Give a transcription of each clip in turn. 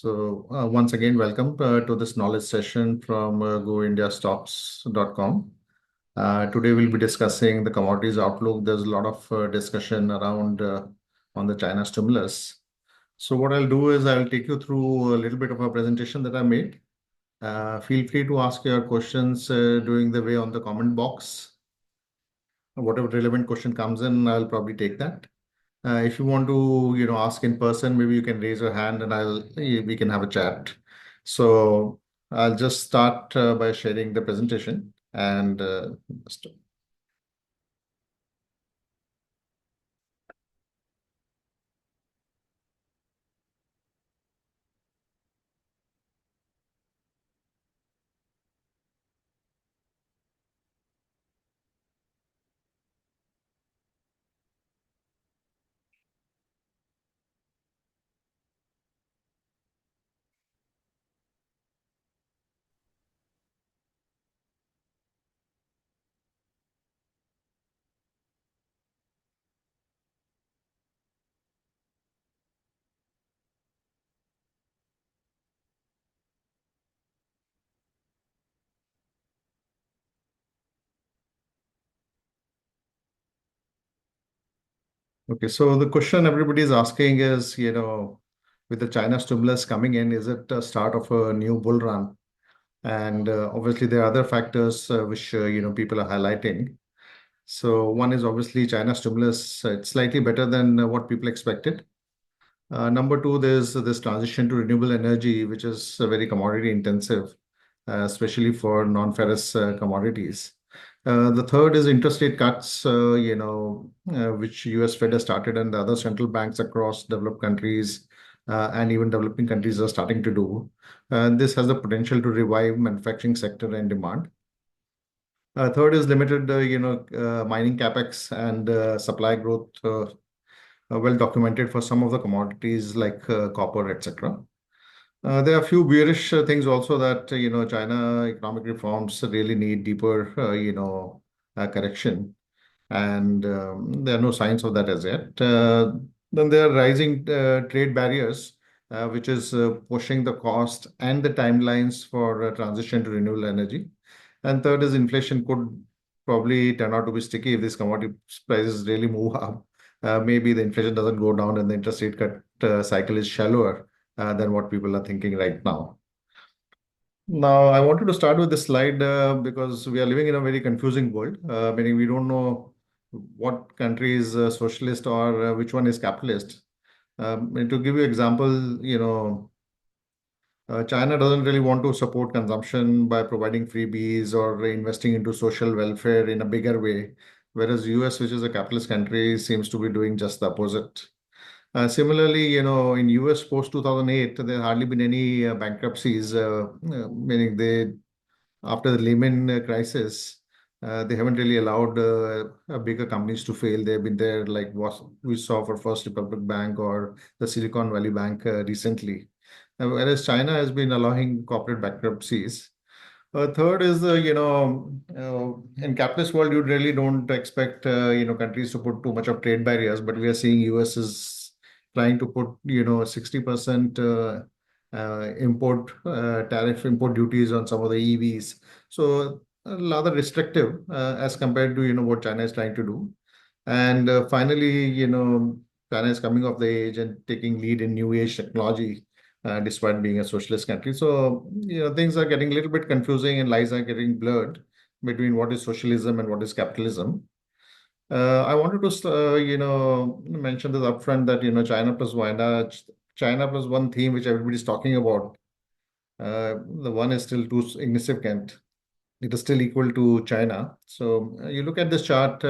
Once again, welcome to this knowledge session from goindiastocks.com. Today we'll be discussing the commodities outlook. There's a lot of discussion around on the China stimulus. So what I'll do is I'll take you through a little bit of a presentation that I made. Feel free to ask your questions during the way on the comment box. Whatever relevant question comes in, I'll probably take that. If you want to, ask in person, maybe you can raise your hand and we can have a chat. So I'll just start by sharing the presentation and okay. So the question everybody is asking is, with the China stimulus coming in, is it the start of a new bull run? And obviously there are other factors which people are highlighting. So one is obviously China stimulus. It's slightly better than what people expected. Number two, there's this transition to renewable energy, which is very commodity intensive, especially for non-ferrous commodities. The third is interest rate cuts, which US Fed has started and the other central banks across developed countries and even developing countries are starting to do. This has the potential to revive manufacturing sector and demand. Third is limited, mining capex and supply growth well documented for some of the commodities like copper, etc. There are a few bearish things also that China economic reforms really need deeper correction, and there are no signs of that as yet. Then there are rising trade barriers, which is pushing the cost and the timelines for transition to renewable energy. And third is inflation could probably turn out to be sticky if these commodity prices really move up. Maybe the inflation doesn't go down and the interest rate cut cycle is shallower than what people are thinking right now. Now, I wanted to start with this slide because we are living in a very confusing world, meaning we don't know what country is socialist or which one is capitalist. And to give you example, China doesn't really want to support consumption by providing freebies or investing into social welfare in a bigger way, whereas US, which is a capitalist country, seems to be doing just the opposite. Similarly, in US post 2008, there hardly been any bankruptcies, meaning after the Lehman crisis, they haven't really allowed bigger companies to fail. They've been there, like what we saw for First Republic Bank or the Silicon Valley Bank recently. Whereas China has been allowing corporate bankruptcies. Third is in capitalist world, you really don't expect countries to put too much of trade barriers, but we are seeing US is trying to put 60% import tariff import duties on some of the EVs. So rather restrictive as compared to what China is trying to do. And finally, China is coming of the age and taking lead in new age technology despite being a socialist country. So, things are getting a little bit confusing and lines are getting blurred between what is socialism and what is capitalism. I wanted to, mention this upfront that, China plus one theme which everybody's talking about. The one is still too insignificant. It is still equal to China. So you look at this chart,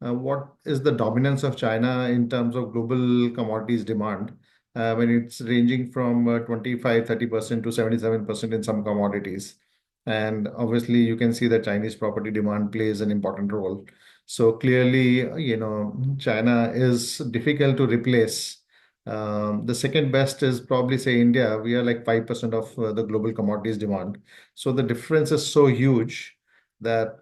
what is the dominance of China in terms of global commodities demand? When it's ranging from 25-30% to 77% in some commodities. And obviously, you can see that Chinese property demand plays an important role. So clearly, China is difficult to replace. The second best is probably say India. We are like 5% of the global commodities demand. So the difference is so huge that,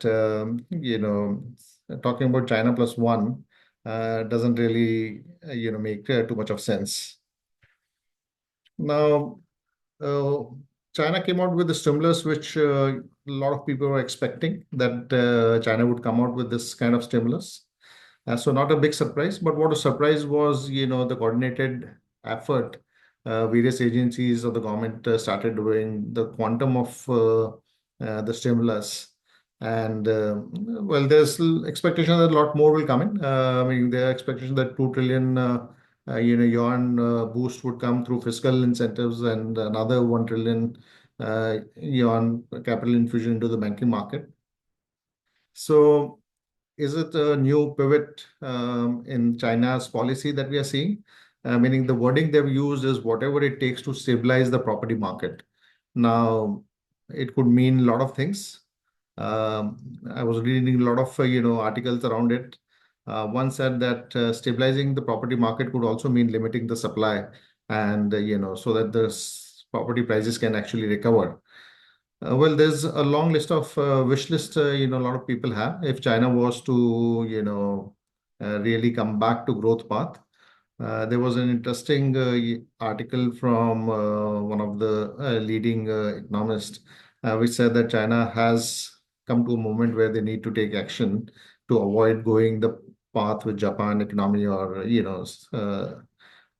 talking about China plus one doesn't really, make too much of sense. Now, uh, China came out with the stimulus, which a lot of people were expecting that China would come out with this kind of stimulus. So not a big surprise, but what a surprise was, the coordinated effort various agencies of the government started doing, the quantum of the stimulus. And well, there's expectation that a lot more will come in. I mean, there are expectation that 2 trillion yuan boost would come through fiscal incentives and another 1 trillion yuan capital infusion into the banking market. So is it a new pivot in China's policy that we are seeing? Meaning the wording they've used is whatever it takes to stabilize the property market. Now, it could mean a lot of things. I was reading a lot of articles around it. One said that stabilizing the property market could also mean limiting the supply, and so that the property prices can actually recover. Well, there's a long list of wish list, a lot of people have. If China was to, really come back to growth path, there was an interesting article from one of the leading economists, which said that China has come to a moment where they need to take action to avoid going the path with Japan economy or,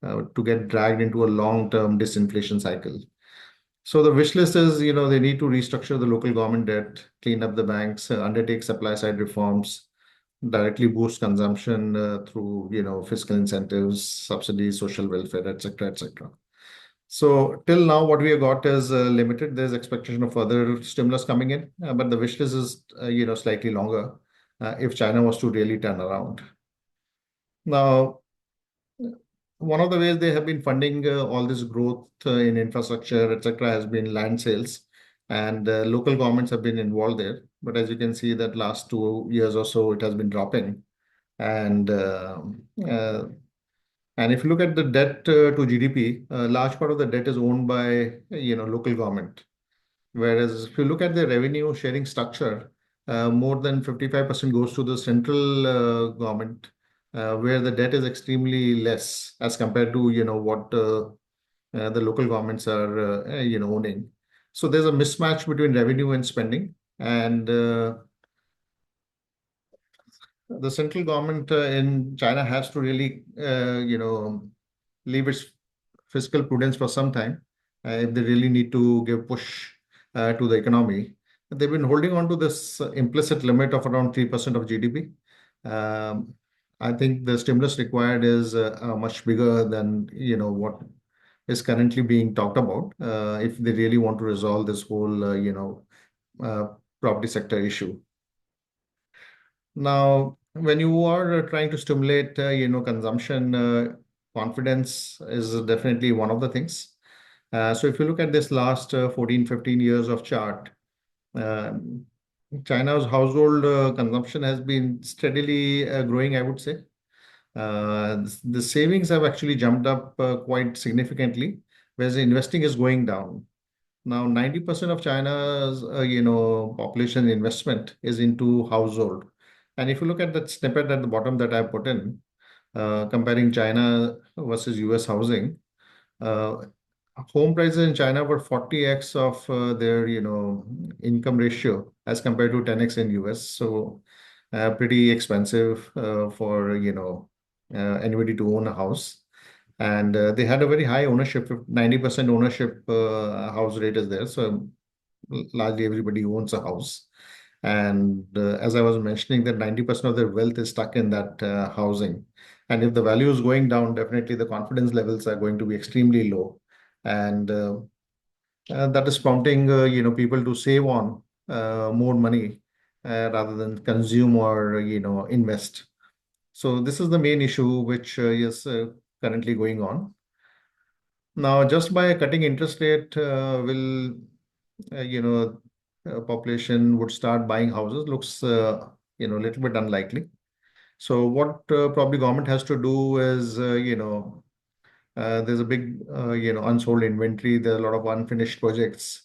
to get dragged into a long-term disinflation cycle. So the wish list is, they need to restructure the local government debt, clean up the banks, undertake supply side reforms, directly boost consumption through, fiscal incentives, subsidies, social welfare, etc., etc. So till now, what we have got is limited. There's expectation of further stimulus coming in, but the wish list is, slightly longer if China was to really turn around. Now, one of the ways they have been funding all this growth in infrastructure, etc., has been land sales, and local governments have been involved there. But as you can see, that last 2 years or so, it has been dropping. And uh, and if you look at the debt to GDP, a large part of the debt is owned by local government. Whereas if you look at the revenue sharing structure, more than 55% goes to the central government, where the debt is extremely less as compared to what the local governments are owning. So there's a mismatch between revenue and spending, and the central government in China has to really leave its fiscal prudence for some time if they really need to give push to the economy. They've been holding on to this implicit limit of around 3% of GDP. Um, I think the stimulus required is much bigger than what is currently being talked about if they really want to resolve this whole uh, property sector issue. Now, when you are trying to stimulate, consumption, confidence is definitely one of the things. So if you look at this last 14, 15 years of chart, um, China's household consumption has been steadily growing, I would say. The savings have actually jumped up quite significantly, whereas the investing is going down. Now, 90% of China's, population investment is into household. And if you look at that snippet at the bottom that I put in, comparing China versus US housing, uh, home prices in China were 40x of their, income ratio as compared to 10x in US. So, pretty expensive for, anybody to own a house. And they had a very high ownership, 90% ownership house rate is there. So largely everybody owns a house. And as I was mentioning, that 90% of their wealth is stuck in that housing. And if the value is going down, definitely the confidence levels are going to be extremely low. And that is prompting people to save on more money rather than consume or invest. So this is the main issue which is currently going on. Now, just by cutting interest rate, will uh, you know population would start buying houses? Looks a little bit unlikely. So what probably government has to do is there's a big unsold inventory. There are a lot of unfinished projects.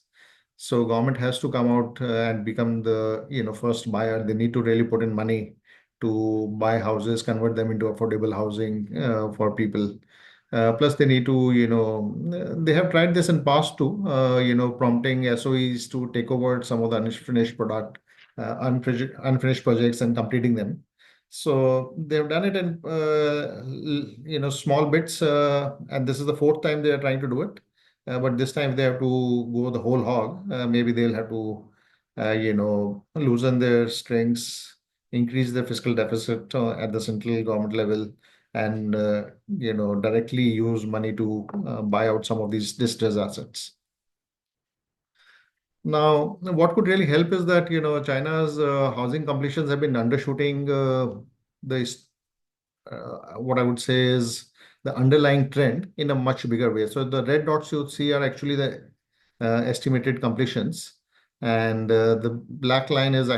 So government has to come out and become the first buyer. They need to really put in money to buy houses, convert them into affordable housing for people. Plus, they need to, they have tried this in past too, prompting SOEs to take over some of the unfinished product, unfinished projects and completing them. So they've done it in, small bits, and this is the fourth time they are trying to do it. But this time they have to go the whole hog. Maybe they'll have to, loosen their strings, increase the fiscal deficit at the central government level, and directly use money to buy out some of these distressed assets. Now, what could really help is that China's housing completions have been undershooting the what I would say is the underlying trend in a much bigger way. So the red dots you see are actually the estimated completions, and the black line is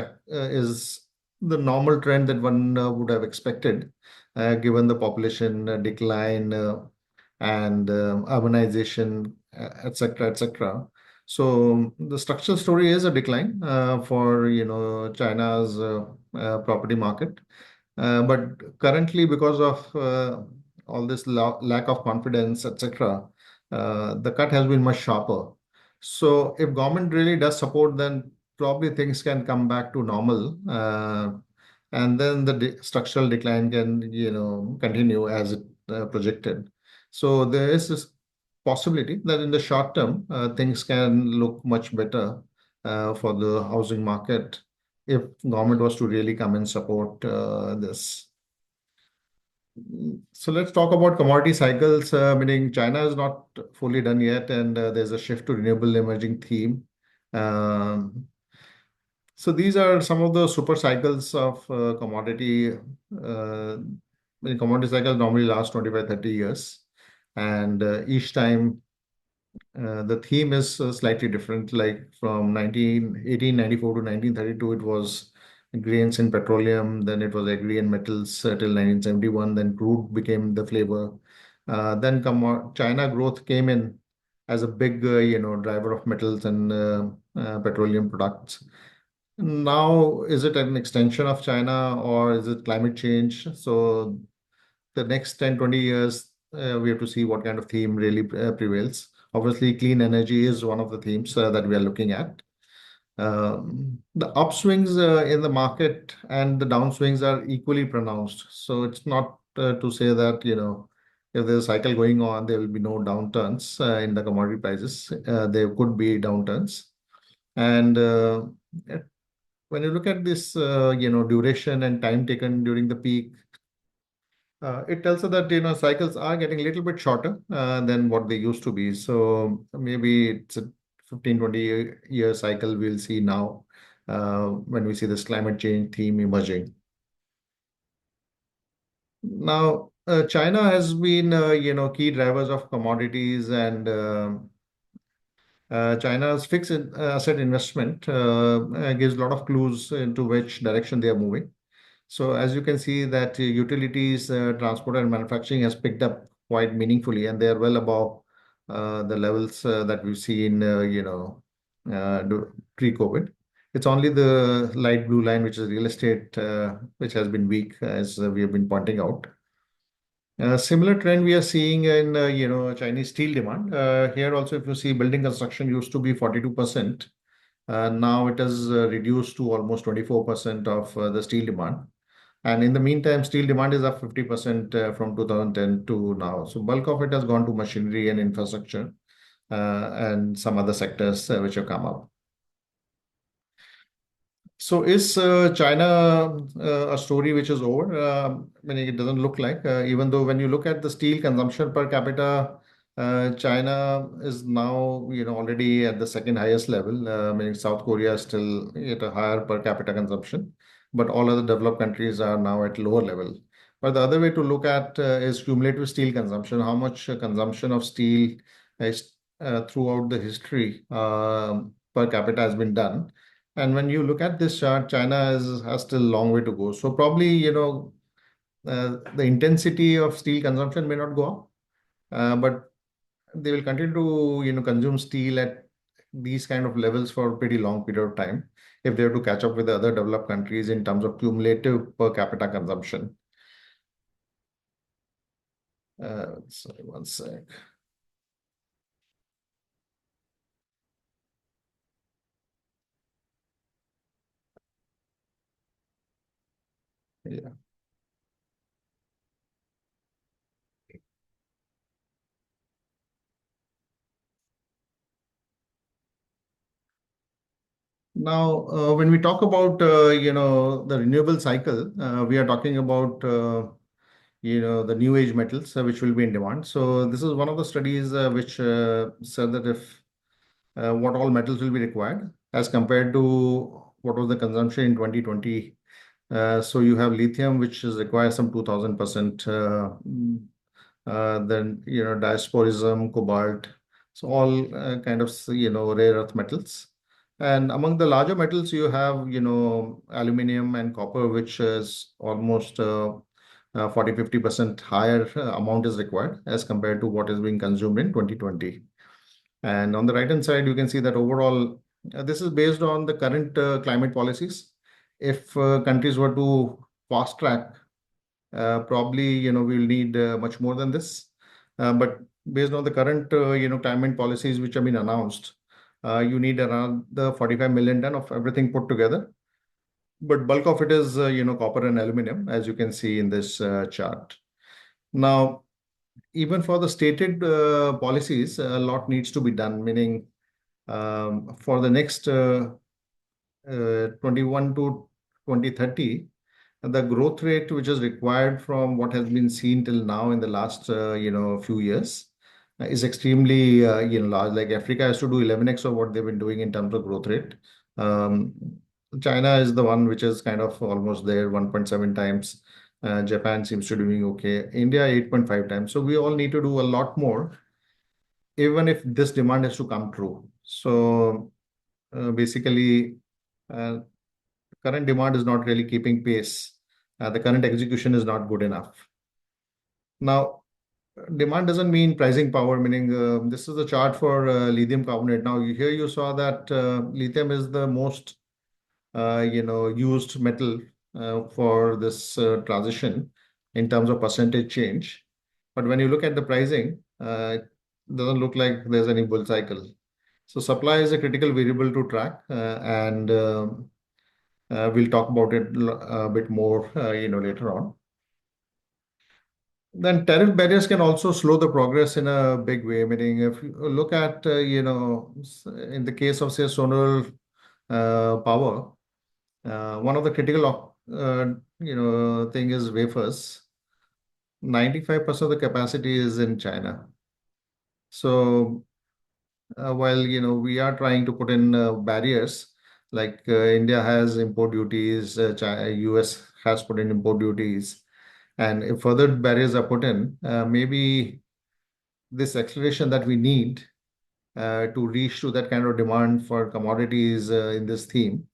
the normal trend that one would have expected, given the population decline and urbanization, etc., etc. So the structural story is a decline for China's property market. But currently, because of all this lack of confidence, etc., the cut has been much sharper. So, if government really does support, then probably things can come back to normal, and then the structural decline can, continue as it projected. So, there is this possibility that in the short term, things can look much better for the housing market if government was to really come and support this. So let's talk about commodity cycles, meaning China is not fully done yet, and there's a shift to renewable emerging theme. Um, so these are some of the super cycles of commodity. Commodity cycles normally last 25, 30 years, and each time the theme is slightly different. Like from 1894 to 1932, it was grains and petroleum. Then it was agri and metals till 1971. Then crude became the flavor. Then China growth came in as a big, driver of metals and petroleum products. Now, is it an extension of China or is it climate change? So the next 10, 20 years, we have to see what kind of theme really prevails. Obviously, clean energy is one of the themes that we are looking at. The upswings in the market and the downswings are equally pronounced. So it's not to say that, if there's a cycle going on, there will be no downturns in the commodity prices. There could be downturns. And when you look at this, duration and time taken during the peak, it tells us that cycles are getting a little bit shorter than what they used to be. So maybe it's a 15, 20-year cycle we'll see now when we see this climate change theme emerging. Now, China has been key drivers of commodities, and China's fixed asset investment gives a lot of clues into which direction they are moving. So as you can see that utilities, transport and manufacturing has picked up quite meaningfully, and they are well above the levels that we've seen, pre-COVID. It's only the light blue line, which is real estate, which has been weak, as we have been pointing out. Similar trend we are seeing in, Chinese steel demand. Here also, if you see, building construction used to be 42%. Now it has reduced to almost 24% of the steel demand. And in the meantime, steel demand is up 50% from 2010 to now. So bulk of it has gone to machinery and infrastructure and some other sectors which have come up. So is China a story which is over? Meaning it doesn't look like, even though when you look at the steel consumption per capita, China is now, already at the second highest level. Meaning South Korea is still at a higher per capita consumption, but all other developed countries are now at lower level. But the other way to look at is cumulative steel consumption. How much consumption of steel is throughout the history per capita has been done. And when you look at this chart, China has still a long way to go. So probably, the intensity of steel consumption may not go up, but they will continue to, consume steel at these kind of levels for a pretty long period of time if they have to catch up with the other developed countries in terms of cumulative per capita consumption. Sorry, one sec. Yeah. Now, when we talk about the renewable cycle, we are talking about the new age metals which will be in demand. So this is one of the studies which said that if what all metals will be required as compared to what was the consumption in 2020. So you have lithium, which is requires some 2000%. Then diasporism, cobalt, so all kind of rare earth metals. And among the larger metals, you have aluminium and copper, which is almost 40-50% higher amount is required as compared to what is being consumed in 2020. And on the right hand side, you can see that overall, this is based on the current climate policies. If countries were to fast track, probably we'll need much more than this. But based on the current climate policies which have been announced, you need around the 45 million ton of everything put together. But bulk of it is copper and aluminum, as you can see in this chart. Now, even for the stated policies, a lot needs to be done, meaning for the next 21 to 2030, the growth rate which is required from what has been seen till now in the last few years is extremely large. Like Africa has to do 11x of what they've been doing in terms of growth rate. Um, China is the one which is kind of almost there, 1.7 times. Japan seems to be doing okay. India 8.5 times. So we all need to do a lot more, even if this demand is to come true. So basically, uh, current demand is not really keeping pace. The current execution is not good enough. Now, demand doesn't mean pricing power, meaning this is the chart for lithium carbonate. Now, here you saw that lithium is the most used metal for this transition in terms of percentage change. But when you look at the pricing, it doesn't look like there's any bull cycle. So supply is a critical variable to track, and we'll talk about it a bit more, later on. Then tariff barriers can also slow the progress in a big way. Meaning, if you look at, in the case of say solar power, one of the critical, thing is wafers. 95% of the capacity is in China. So while we are trying to put in barriers, like India has import duties, China, US has put in import duties, and if further barriers are put in, maybe this acceleration that we need to reach to that kind of demand for commodities in this theme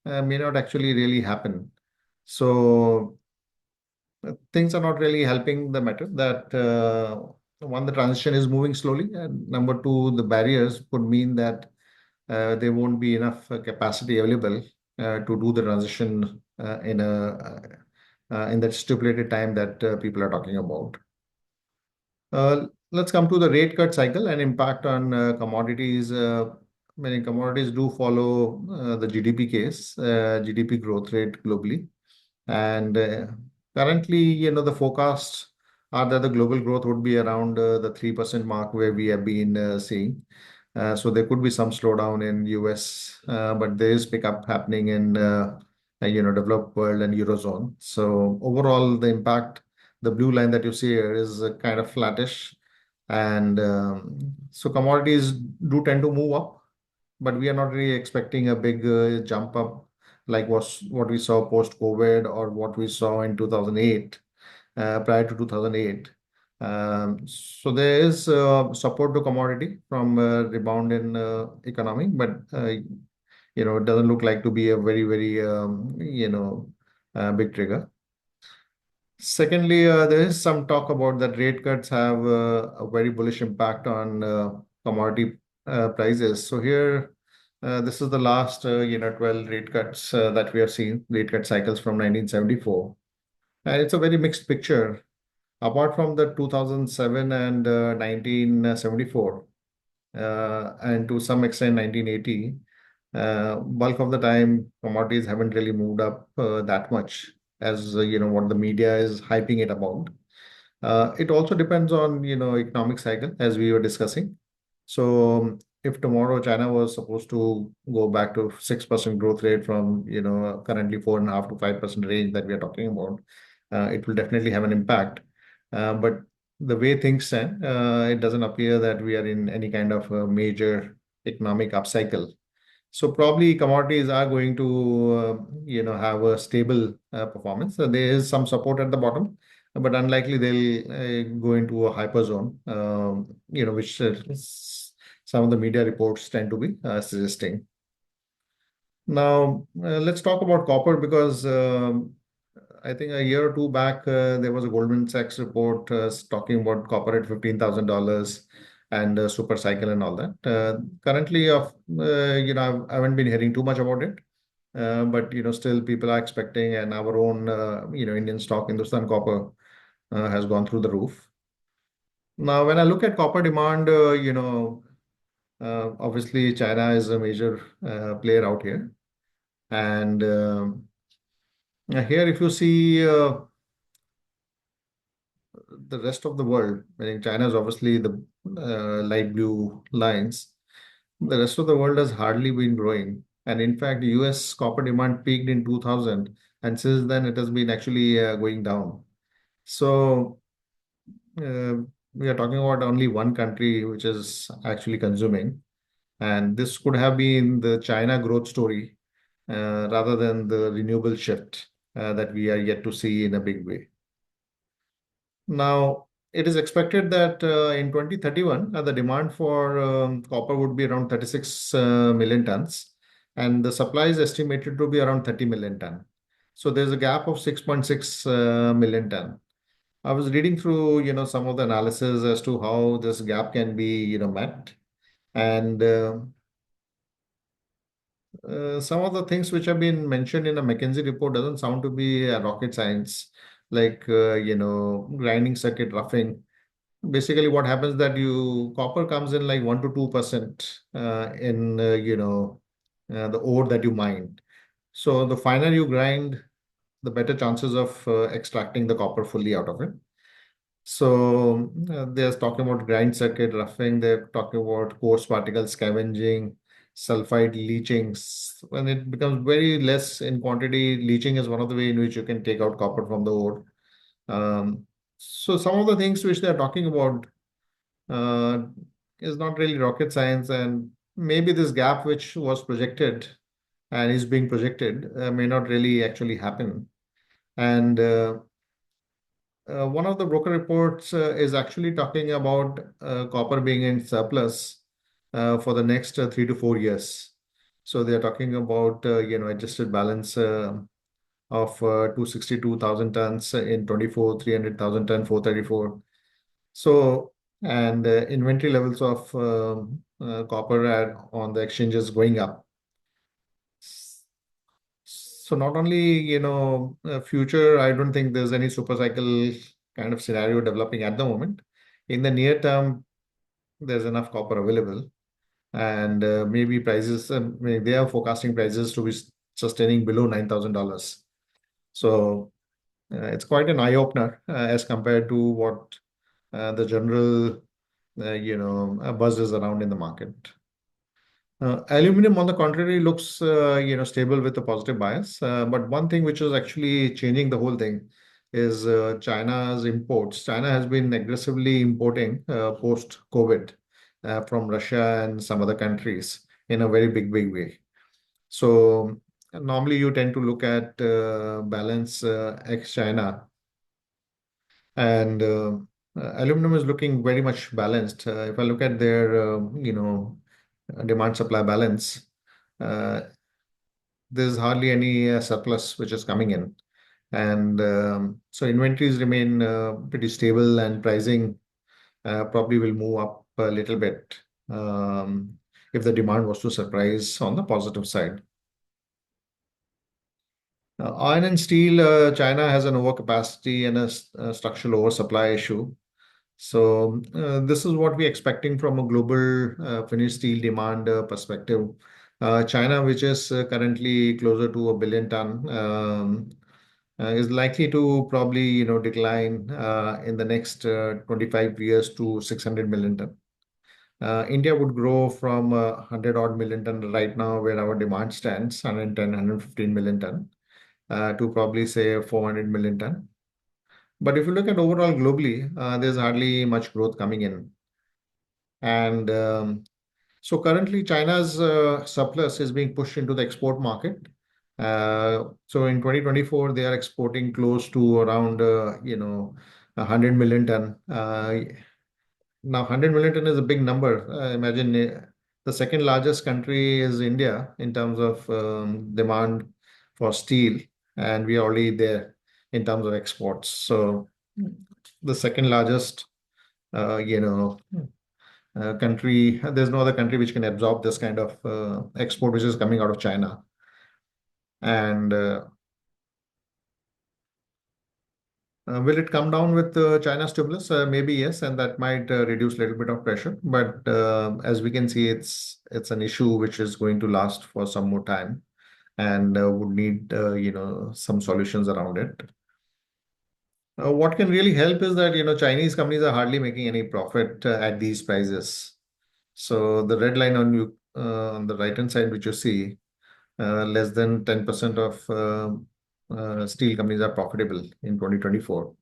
may not actually really happen. So things are not really helping the matter that one, the transition is moving slowly, and number two, the barriers could mean that there won't be enough capacity available to do the transition in that stipulated time that people are talking about. Let's come to the rate cut cycle and impact on commodities. Many commodities do follow the GDP case, GDP growth rate globally. And currently, the forecasts are that the global growth would be around the 3% mark where we have been seeing. So there could be some slowdown in US, but there is pickup happening in developed world and Eurozone. So overall, the impact, the blue line that you see here is kind of flattish. And so commodities do tend to move up, but we are not really expecting a big jump up like what we saw post-COVID or what we saw in 2008, prior to 2008. So there is support to commodity from rebound in economy, but it doesn't look like to be a very, very big trigger. Secondly, there is some talk about that rate cuts have a very bullish impact on commodity prices. So here, this is the last 12 rate cuts that we have seen, rate cut cycles from 1974. And it's a very mixed picture. apart from the 2007 and 1974, and to some extent 1980, bulk of the time commodities haven't really moved up that much as what the media is hyping it about. It also depends on economic cycle as we were discussing. So if tomorrow China was supposed to go back to 6% growth rate from currently 4.5 to 5% range that we are talking about, it will definitely have an impact. But the way things stand, it doesn't appear that we are in any kind of a major economic upcycle. So probably commodities are going to, have a stable performance. So there is some support at the bottom, but unlikely they'll go into a hyper zone, which some of the media reports tend to be suggesting. Now, let's talk about copper because I think a year or two back, there was a Goldman Sachs report talking about copper at $15,000 and super cycle and all that. Currently, I haven't been hearing too much about it, but still people are expecting, and our own, Indian stock, Hindustan Copper, has gone through the roof. Now, when I look at copper demand, obviously China is a major player out here, and here if you see. The rest of the world, I think China is obviously the light blue lines. The rest of the world has hardly been growing. And in fact, US copper demand peaked in 2000, and since then it has been actually going down. So uh, we are talking about only one country which is actually consuming. And this could have been the China growth story rather than the renewable shift that we are yet to see in a big way. Now, it is expected that in 2031, the demand for copper would be around 36 million tons, and the supply is estimated to be around 30 million ton. So there's a gap of 6.6 million ton. I was reading through, some of the analysis as to how this gap can be, met, and some of the things which have been mentioned in a McKinsey report doesn't sound to be rocket science, like grinding circuit roughing. Basically what happens that you copper comes in like 1 to 2% in the ore that you mine. So the finer you grind, the better chances of extracting the copper fully out of it. So they're talking about grind circuit roughing, they're talking about coarse particle scavenging, sulfide leaching. When it becomes very less in quantity, leaching is one of the way in which you can take out copper from the ore. So some of the things which they're talking about uh, is not really rocket science, and maybe this gap which was projected and is being projected may not really actually happen. And one of the broker reports is actually talking about copper being in surplus for the next 3 to 4 years. So they are talking about adjusted balance of 262,000 tons in 24, 300,000 ton, 434. So, and inventory levels of copper on the exchanges going up. So not only, future, I don't think there's any super cycle kind of scenario developing at the moment. In the near term, there's enough copper available, and maybe prices, they are forecasting prices to be sustaining below $9,000. So it's quite an eye opener as compared to what the general buzz is around in the market. Aluminum, on the contrary, looks stable with a positive bias. But one thing which is actually changing the whole thing is China's imports. China has been aggressively importing post-COVID from Russia and some other countries in a very big way. So normally you tend to look at balance ex-China, and aluminum is looking very much balanced. If I look at their, demand supply balance, uh, there's hardly any surplus which is coming in. And so inventories remain pretty stable, and pricing probably will move up a little bit if the demand was to surprise on the positive side. Iron and steel, China has an overcapacity and a structural oversupply issue. So this is what we're expecting from a global finished steel demand perspective. China, which is currently closer to a billion ton, is likely to probably decline in the next 25 years to 600 million ton. India would grow from 100 odd million ton right now, where our demand stands, 110, 115 million ton, to probably say 400 million ton. But if you look at overall globally, there's hardly much growth coming in. And so currently, China's surplus is being pushed into the export market. So in 2024, they are exporting close to around, 100 million ton. Now, 100 million ton is a big number. Imagine the second largest country is India in terms of demand for steel, and we are already there in terms of exports. So the second largest, uh, you know, country, there's no other country which can absorb this kind of export which is coming out of China. And will it come down with China stimulus? Maybe yes, and that might reduce a little bit of pressure. But as we can see, it's an issue which is going to last for some more time and would need some solutions around it. What can really help is that Chinese companies are hardly making any profit at these prices. So the red line on the right hand side, which you see, less than 10% of steel companies are profitable in 2024.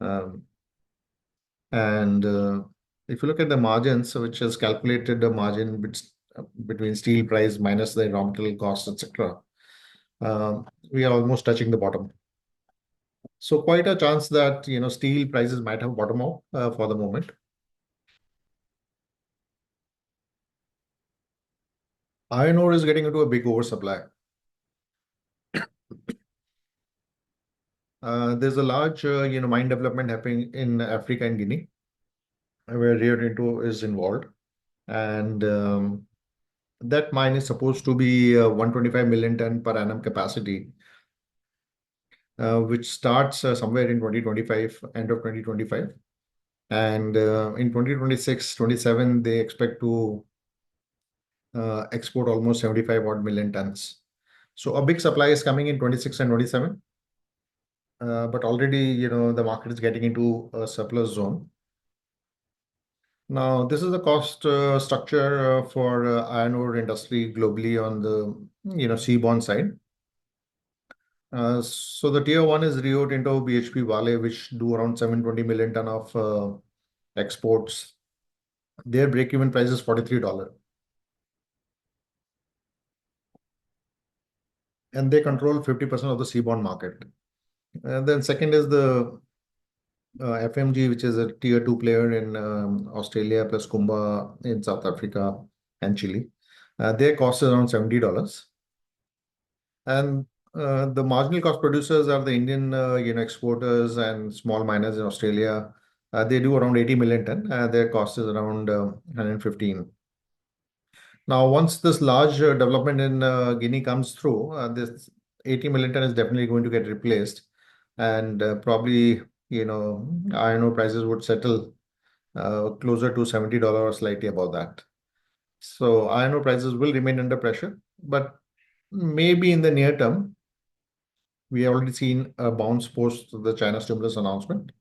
Um, and if you look at the margins, so which has calculated the margin between steel price minus the raw material costs, etc., we are almost touching the bottom. So quite a chance that steel prices might have bottom out for the moment. Iron ore is getting into a big oversupply. There's a large mine development happening in Africa and Guinea, where Rio Tinto is involved, and that mine is supposed to be 125 million ton per annum capacity, which starts somewhere in 2025, end of 2025. And in 2026, 27, they expect to export almost 75 odd million tons. So a big supply is coming in 26 and 27. But already, the market is getting into a surplus zone. Now, this is the cost structure for iron ore industry globally on the, seaborne side. So the tier one is Rio Tinto, BHP, Vale, which do around 720 million ton of exports. Their break-even price is $43, and they control 50% of the seaborne market. And then second is the FMG, which is a tier two player in Australia, plus Kumba in South Africa and Chile. Their cost is around $70. And the marginal cost producers are the Indian, exporters and small miners in Australia. They do around 80 million ton. Their cost is around 115. Now, once this large development in Guinea comes through, this 80 million ton is definitely going to get replaced, and probably iron ore prices would settle closer to $70 or slightly above that. So iron ore prices will remain under pressure, but maybe in the near term, we have already seen a bounce post the China stimulus announcement.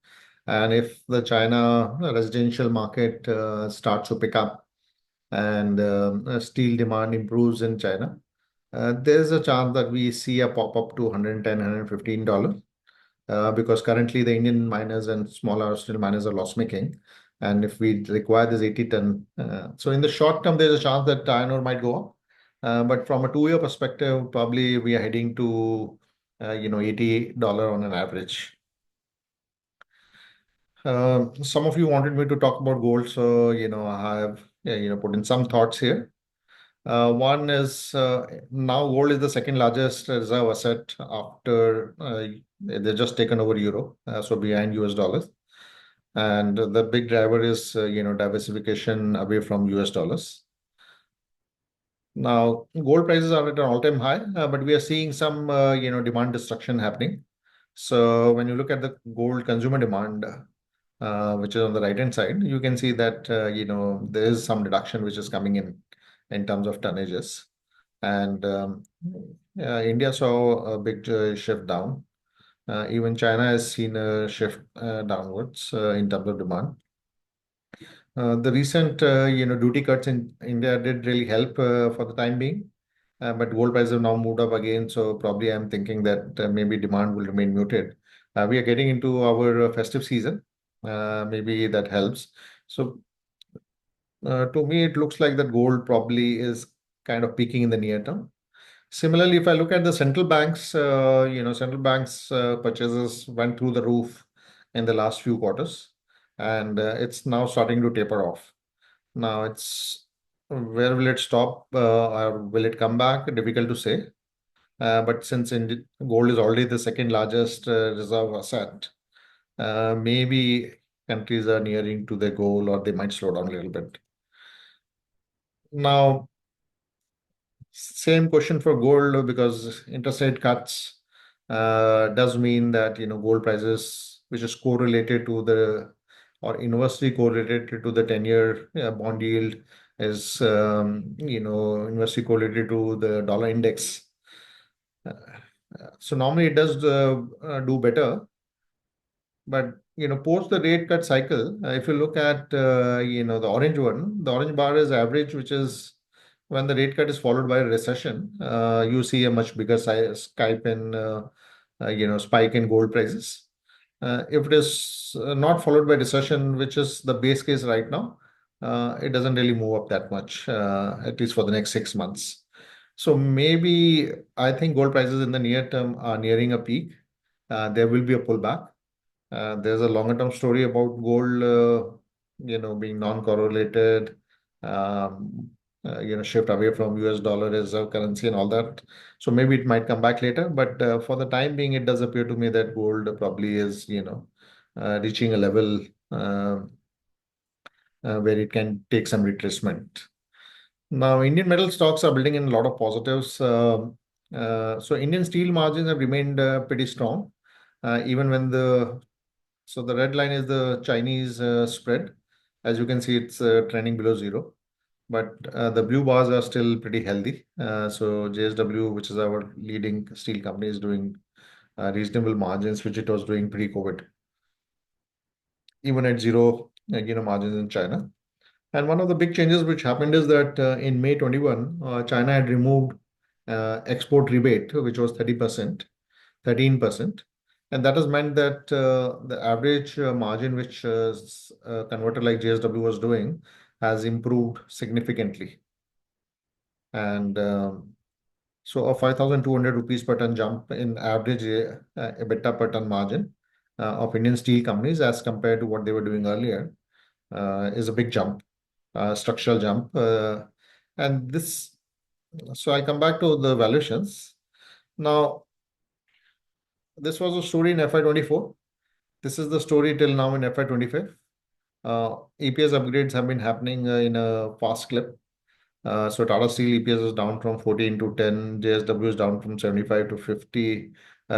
And if the China residential market starts to pick up and steel demand improves in China, there's a chance that we see a pop up to 110, $115 because currently the Indian miners and smaller steel miners are loss making. And if we require this 80 ton, so in the short term, there's a chance that iron ore might go up. But from a 2 year perspective, probably we are heading to $80 on an average. Some of you wanted me to talk about gold, so I have put in some thoughts here. One is now gold is the second largest reserve asset after they just taken over euro, so behind US dollars, and the big driver is diversification away from US dollars. Now, gold prices are at an all-time high, but we are seeing some, demand destruction happening. So when you look at the gold consumer demand, which is on the right-hand side, you can see that, there is some reduction which is coming in terms of tonnages. And India saw a big shift down. Even China has seen a shift downwards in terms of demand. The recent, duty cuts in India did really help for the time being, but gold prices have now moved up again. So probably I'm thinking that maybe demand will remain muted. We are getting into our festive season. Maybe that helps. So to me, it looks like that gold probably is kind of peaking in the near term. Similarly, if I look at the central banks purchases went through the roof in the last few quarters, and it's now starting to taper off. Now it's where will it stop or will it come back? Difficult to say. But since gold is already the second largest reserve asset, maybe countries are nearing to their goal or they might slow down a little bit. Now, same question for gold because interest rate cuts does mean that gold prices, which is correlated to the or inversely correlated to the 10-year bond yield, is inversely correlated to the dollar index. Uh, so normally it does do better, but post the rate cut cycle, if you look at the orange one, the orange bar is average, which is when the rate cut is followed by a recession, you see a much bigger size spike in gold prices. If it is not followed by recession, which is the base case right now, it doesn't really move up that much, at least for the next 6 months. So maybe I think gold prices in the near term are nearing a peak. There will be a pullback. There's a longer term story about gold, being non-correlated, um, shift away from US dollar reserve currency and all that. So maybe it might come back later, but for the time being, it does appear to me that gold probably is, reaching a level where it can take some retracement. Now, Indian metal stocks are building in a lot of positives. So Indian steel margins have remained pretty strong, even when the red line is the Chinese spread. As you can see, it's trending below zero, but the blue bars are still pretty healthy. So JSW, which is our leading steel company, is doing reasonable margins, which it was doing pre-COVID, even at zero, margins in China. And one of the big changes which happened is that in May 21, China had removed export rebate, which was 30%, 13%. And that has meant that the average margin which converter like JSW was doing has improved significantly. And so a 5,200 rupees per ton jump in average EBITDA per ton margin of Indian steel companies as compared to what they were doing earlier is a big jump, structural jump. And this, so I come back to the valuations. Now, this was a story in FY24. This is the story till now in FY25. EPS upgrades have been happening in a fast clip. So Tata Steel EPS is down from 14 to 10, JSW is down from 75 to 50,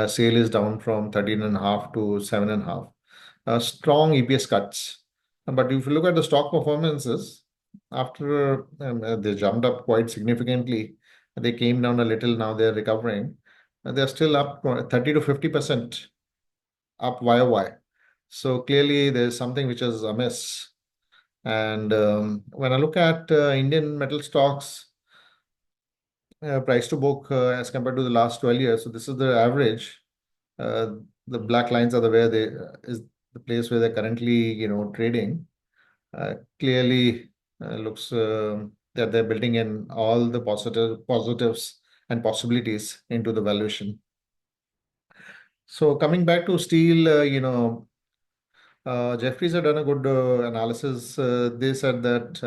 SAIL is down from 13.5 to 7.5. Strong EPS cuts. But if you look at the stock performances, after they jumped up quite significantly, they came down a little, now they're recovering. They're still up 30 to 50% up YOY. So clearly there's something which is amiss. And when I look at Indian metal stocks, price to book as compared to the last 12 years, so this is the average. The black lines are the where they is the place where they're currently, trading. Clearly looks that they're building in all the positives and possibilities into the valuation. So coming back to steel, Jeffries had done a good analysis. They said that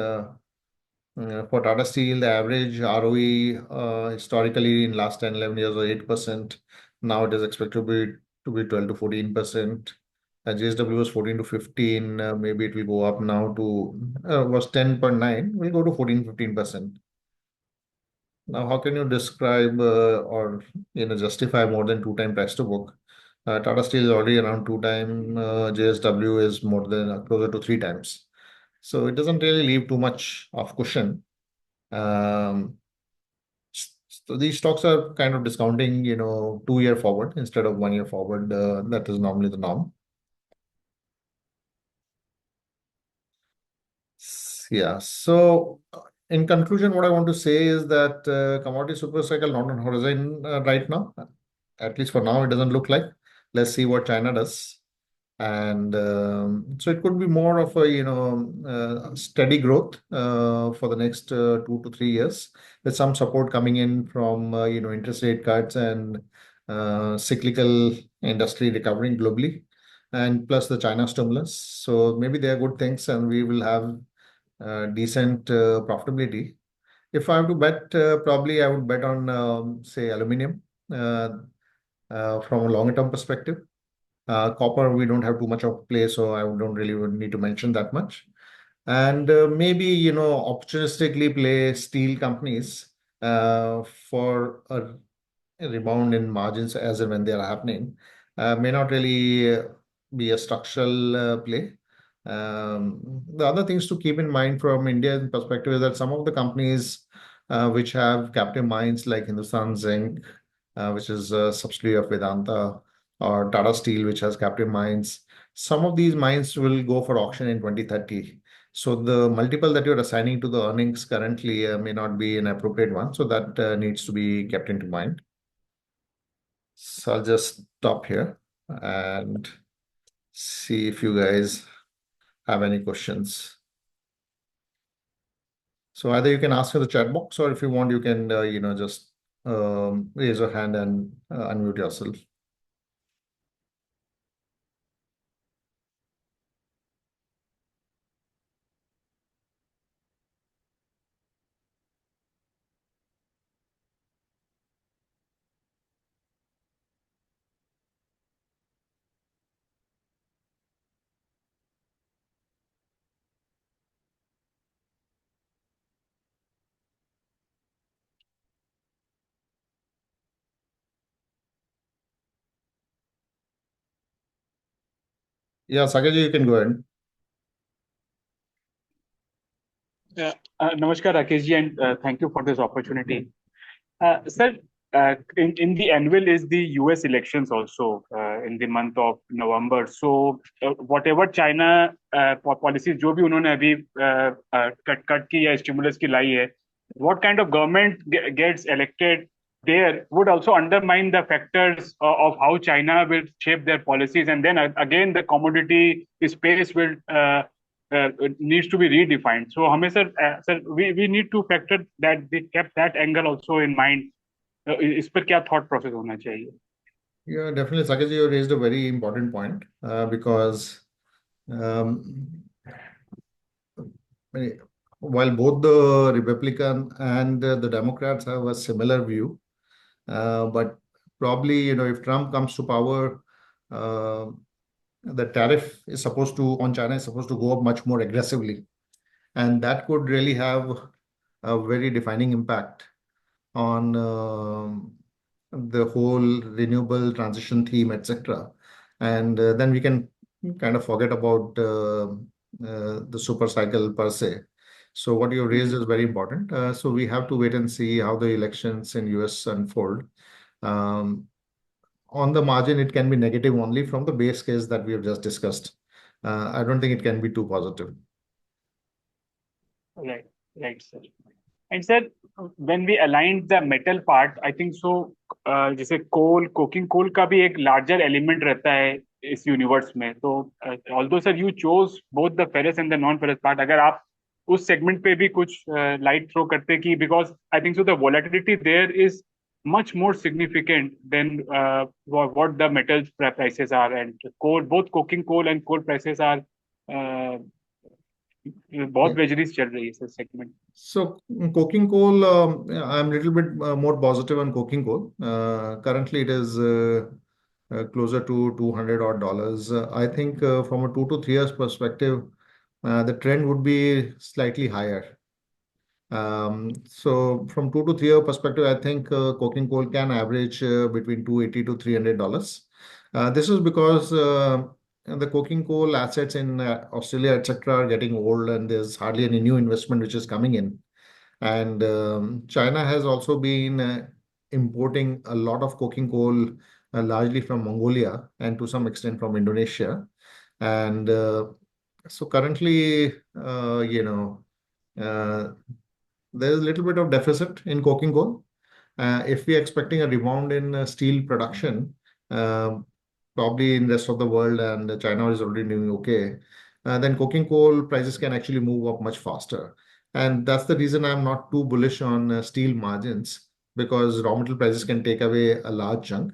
for Tata Steel, the average ROE historically in last 10, 11 years was 8%. Now it is expected to be 12 to 14%. JSW was 14 to 15. Maybe it will go up now to was 10.9. Will go to 14, 15%. Now, how can you describe or justify more than two time price to book? Tata Steel is already around two time. JSW is more than closer to three times. So it doesn't really leave too much of cushion. Um, so these stocks are kind of discounting, 2 year forward instead of 1 year forward. That is normally the norm. Yeah. So, in conclusion, what I want to say is that commodity super cycle not on horizon right now. At least for now, it doesn't look like. Let's see what China does. And so it could be more of a steady growth for the next 2 to 3 years, with some support coming in from interest rate cuts and cyclical industry recovering globally, and plus the China stimulus. So maybe they are good things, and we will have decent profitability. If I have to bet, probably I would bet on say aluminum uh, from a longer term perspective. Copper, we don't have too much of play, so I don't really would need to mention that much. And maybe, opportunistically play steel companies for a rebound in margins as and when they are happening. May not really be a structural play. The other things to keep in mind from Indian perspective is that some of the companies which have captive mines like Hindustan Zinc, which is a subsidiary of Vedanta, or Tata Steel, which has captive mines. Some of these mines will go for auction in 2030. So the multiple that you're assigning to the earnings currently may not be an appropriate one. So that needs to be kept into mind. So I'll just stop here and see if you guys have any questions. So either you can ask in the chat box, or if you want, you can, just raise your hand and unmute yourself. Yeah, Sagaji, you can go ahead. Namaskar, Rakesh ji, and thank you for this opportunity. Sir, in the annual is the US elections also in the month of November. So whatever China policies जो भी उन्होंने अभी cut की या stimulus की लाई है, what kind of government gets elected there would also undermine the factors of how China will shape their policies, and then again the commodity space will needs to be redefined. So हमें sir we need to factor that, they kept that angle also in mind. इस पर क्या thought process होना चाहिए? Yeah, definitely, Sagaji, you raised a very important point because um, while both the Republican and the Democrats have a similar view, but probably, if Trump comes to power, uh, the tariff is supposed to on China is supposed to go up much more aggressively, and that could really have a very defining impact on the whole renewable transition theme, etc. And then we can kind of forget about the super cycle per se. So what you raised is very important. So we have to wait and see how the elections in US unfold. Um, on the margin, it can be negative only from the base case that we have just discussed. I don't think it can be too positive. Right, right, sir. And sir, when we aligned the metal part, I think so. जैसे coal, coking coal का भी एक larger element रहता है इस universe में. तो although sir you chose both the ferrous and the non-ferrous part, अगर आप उस segment पे भी कुछ light throw करते कि, because I think so the volatility there is much more significant than what the metals prices are, and coal, both coking coal and coal prices are uh, बहुत वेजरीज चल रही है sir segment. So coking coal, I'm a little bit more positive on coking coal. Currently, it is closer to $200 odd. I think from a 2 to 3 years perspective, the trend would be slightly higher. So from 2 to 3 year perspective, I think coking coal can average between 280 to $300. This is because the coking coal assets in Australia, etc., are getting old, and there's hardly any new investment which is coming in. And China has also been importing a lot of coking coal, largely from Mongolia and to some extent from Indonesia. And so currently, uh, there is a little bit of deficit in coking coal. If we are expecting a rebound in steel production, uh, probably in the rest of the world, and China is already doing okay, then coking coal prices can actually move up much faster. And that's the reason I'm not too bullish on steel margins, because raw material prices can take away a large chunk.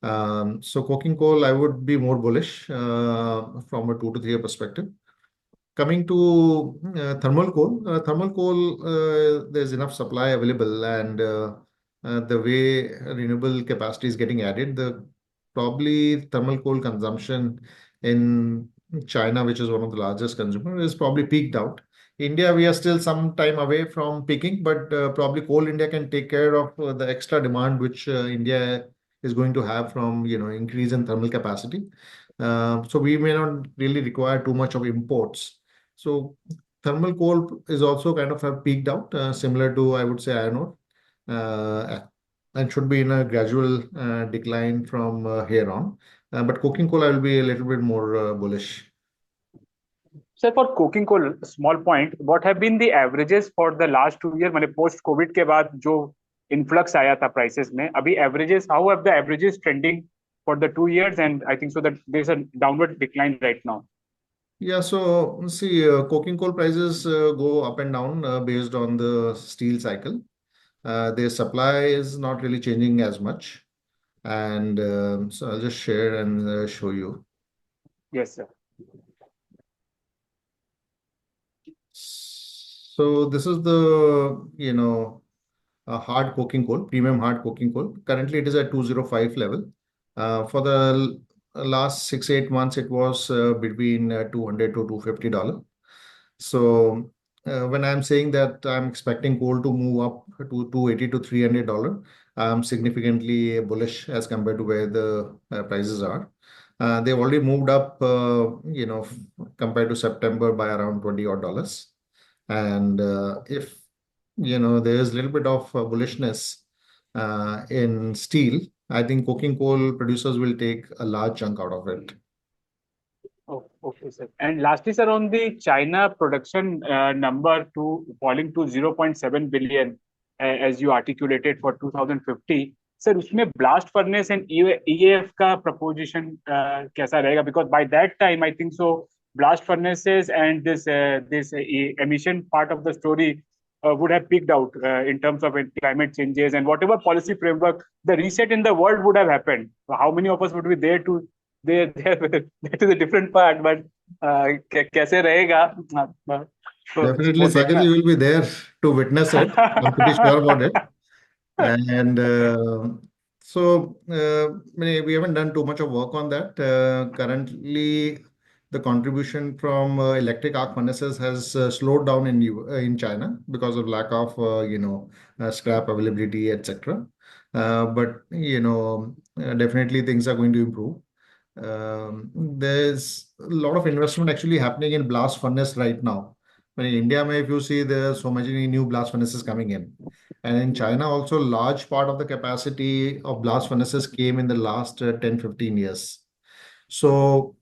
So coking coal, I would be more bullish from a 2 to 3 year perspective. Coming to thermal coal, there's enough supply available, and the way renewable capacity is getting added, the probably thermal coal consumption in China, which is one of the largest consumers, is probably peaked out. India, we are still some time away from peaking, but probably Coal India can take care of the extra demand which India is going to have from increase in thermal capacity. So we may not really require too much of imports. So thermal coal is also kind of have peaked out, similar to, I would say, iron ore, and should be in a gradual decline from here on. But coking coal, I will be a little bit more bullish. Sir for coking coal small point what have been the averages for the last 2 year मैंने post covid के बाद जो influx आया था prices में अभी averages how have the averages trending for the 2 years and I think so that there's a downward decline right now. Yeah, so see, coking coal prices go up and down based on the steel cycle. Their supply is not really changing as much. And so I'll just share and show you. Yes sir. So this is the, hard coking coal, premium hard coking coal. Currently, it is at 205 level. For the last 6, 8 months, it was between 200 to $250. So when I'm saying that I'm expecting coal to move up to 280 to $300, I'm significantly bullish as compared to where the prices are. They've already moved up, compared to September by around 20 odd dollars. And if there is a little bit of bullishness in steel, I think coking coal producers will take a large chunk out of it. Oh, okay, sir. And lastly, sir, on the China production number to falling to 0.7 billion, as you articulated for 2050, sir, उसमें blast furnace and EAF का proposition कैसा रहेगा? Because by that time, I think so, blast furnaces and this emission part of the story would have peaked out in terms of climate changes and whatever policy framework, the reset in the world would have happened. How many of us would be there to that is a different part, but कैसे रहेगा Definitely, वो Sagar, देखना. you will be there to witness it. I'm pretty sure about it. And we haven't done too much of work on that. Currently, the contribution from electric arc furnaces has slowed down in China because of lack of scrap availability, etc. But definitely things are going to improve. There's a lot of investment actually happening in blast furnace right now. In India, if you see, there are so many new blast furnaces coming in. And in China, also, large part of the capacity of blast furnaces came in the last 10, 15 years. So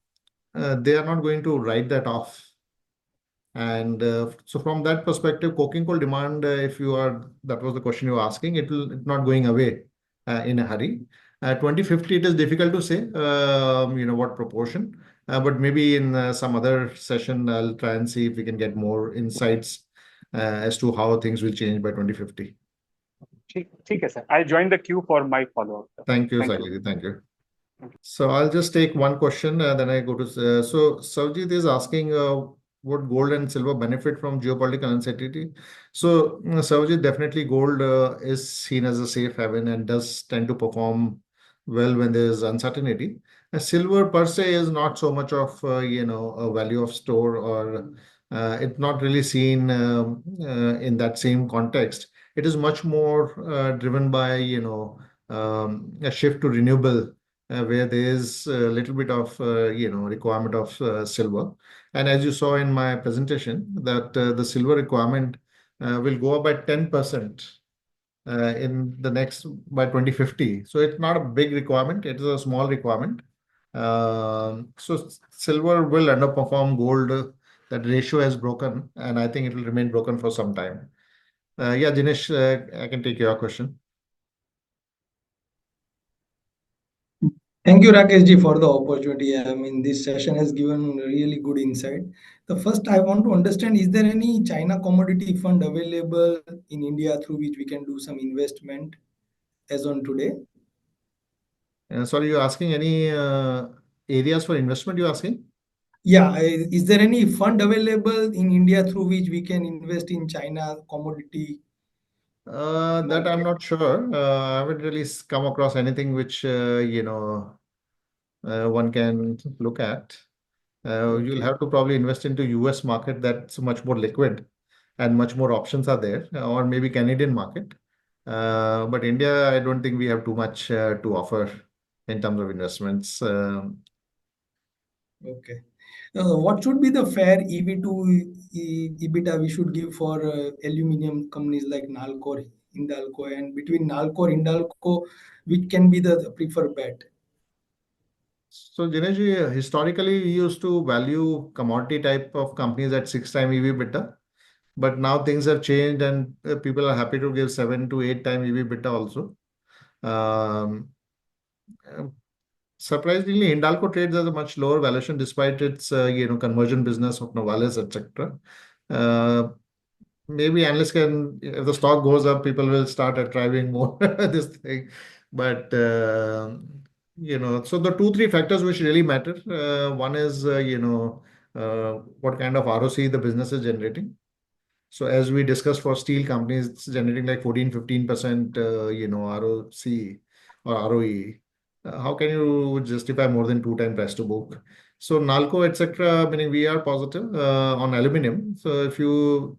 they are not going to write that off. And so from that perspective, coking coal demand, that was the question you were asking, it's not going away in a hurry. 2050, it is difficult to say, what proportion, but maybe in some other session, I'll try and see if we can get more insights as to how things will change by 2050. ठीक है sir. I'll join the queue for my follow up. Thank you, Thank you. Sagali. Thank you. So I'll just take one question, then I go to. So Savjit is asking, would gold and silver benefit from geopolitical uncertainty? So Savjit, definitely gold is seen as a safe haven and does tend to perform well when there is uncertainty. Silver per se is not so much of a value of store or It's not really seen in that same context. It is much more driven by, a shift to renewable, where there is a little bit of, requirement of silver. And as you saw in my presentation, that the silver requirement will go up by 10% in the next by 2050. So it's not a big requirement, it is a small requirement. Silver will underperform gold. That ratio has broken, and I think it will remain broken for some time. Yeah, Dinesh, I can take your question. Thank you, Rakesh ji, for the opportunity. I mean, this session has given really good insight. The first I want to understand, is there any China commodity fund available in India through which we can do some investment as on today? Sorry, you're asking any areas for investment, you're asking? Yeah, is there any fund available in India through which we can invest in China commodity That I'm market? not sure. I haven't really come across anything which, one can look at. You'll Okay. have to probably invest into US market that's much more liquid and much more options are there, or maybe Canadian market. But India, I don't think we have too much to offer in terms of investments. Okay. What should be the fair EV to EBITDA we should give for aluminum companies like Nalco or Hindalco, and between Nalco or Hindalco, which can be the preferred bet? So, Jinesh, historically, we used to value commodity type of companies at 6 times EV beta, but now things have changed and people are happy to give 7 to 8 times EV beta also. Um, Surprisingly, Hindalco trades as a much lower valuation despite its conversion business of Novalis, etc. Uh, Maybe analysts can, if the stock goes up, people will start driving more this thing. But so the two three factors which really matter. One is what kind of ROC the business is generating. So as we discussed for steel companies, it's generating like 14-15%, ROC or ROE. How can you justify more than 2 times price to book? So Nalco, etc., meaning we are positive on aluminum. So if you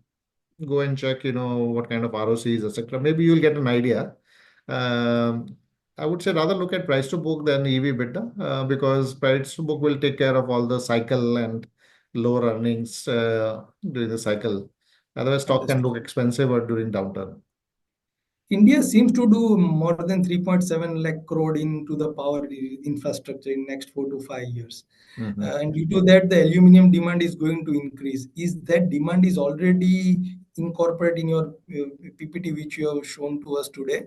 go and check, what kind of ROCs, etc., maybe you'll get an idea. Um, I would say rather look at price to book than EV beta because price to book will take care of all the cycle and lower earnings during the cycle. Otherwise, stock can Understood. look expensive or during downturn. India seems to do more than 3.7 lakh crore into the power infrastructure in next 4 to 5 years. Mhm. And due to that, the aluminum demand is going to increase. Is that demand is already incorporated in your PPT, which you have shown to us today?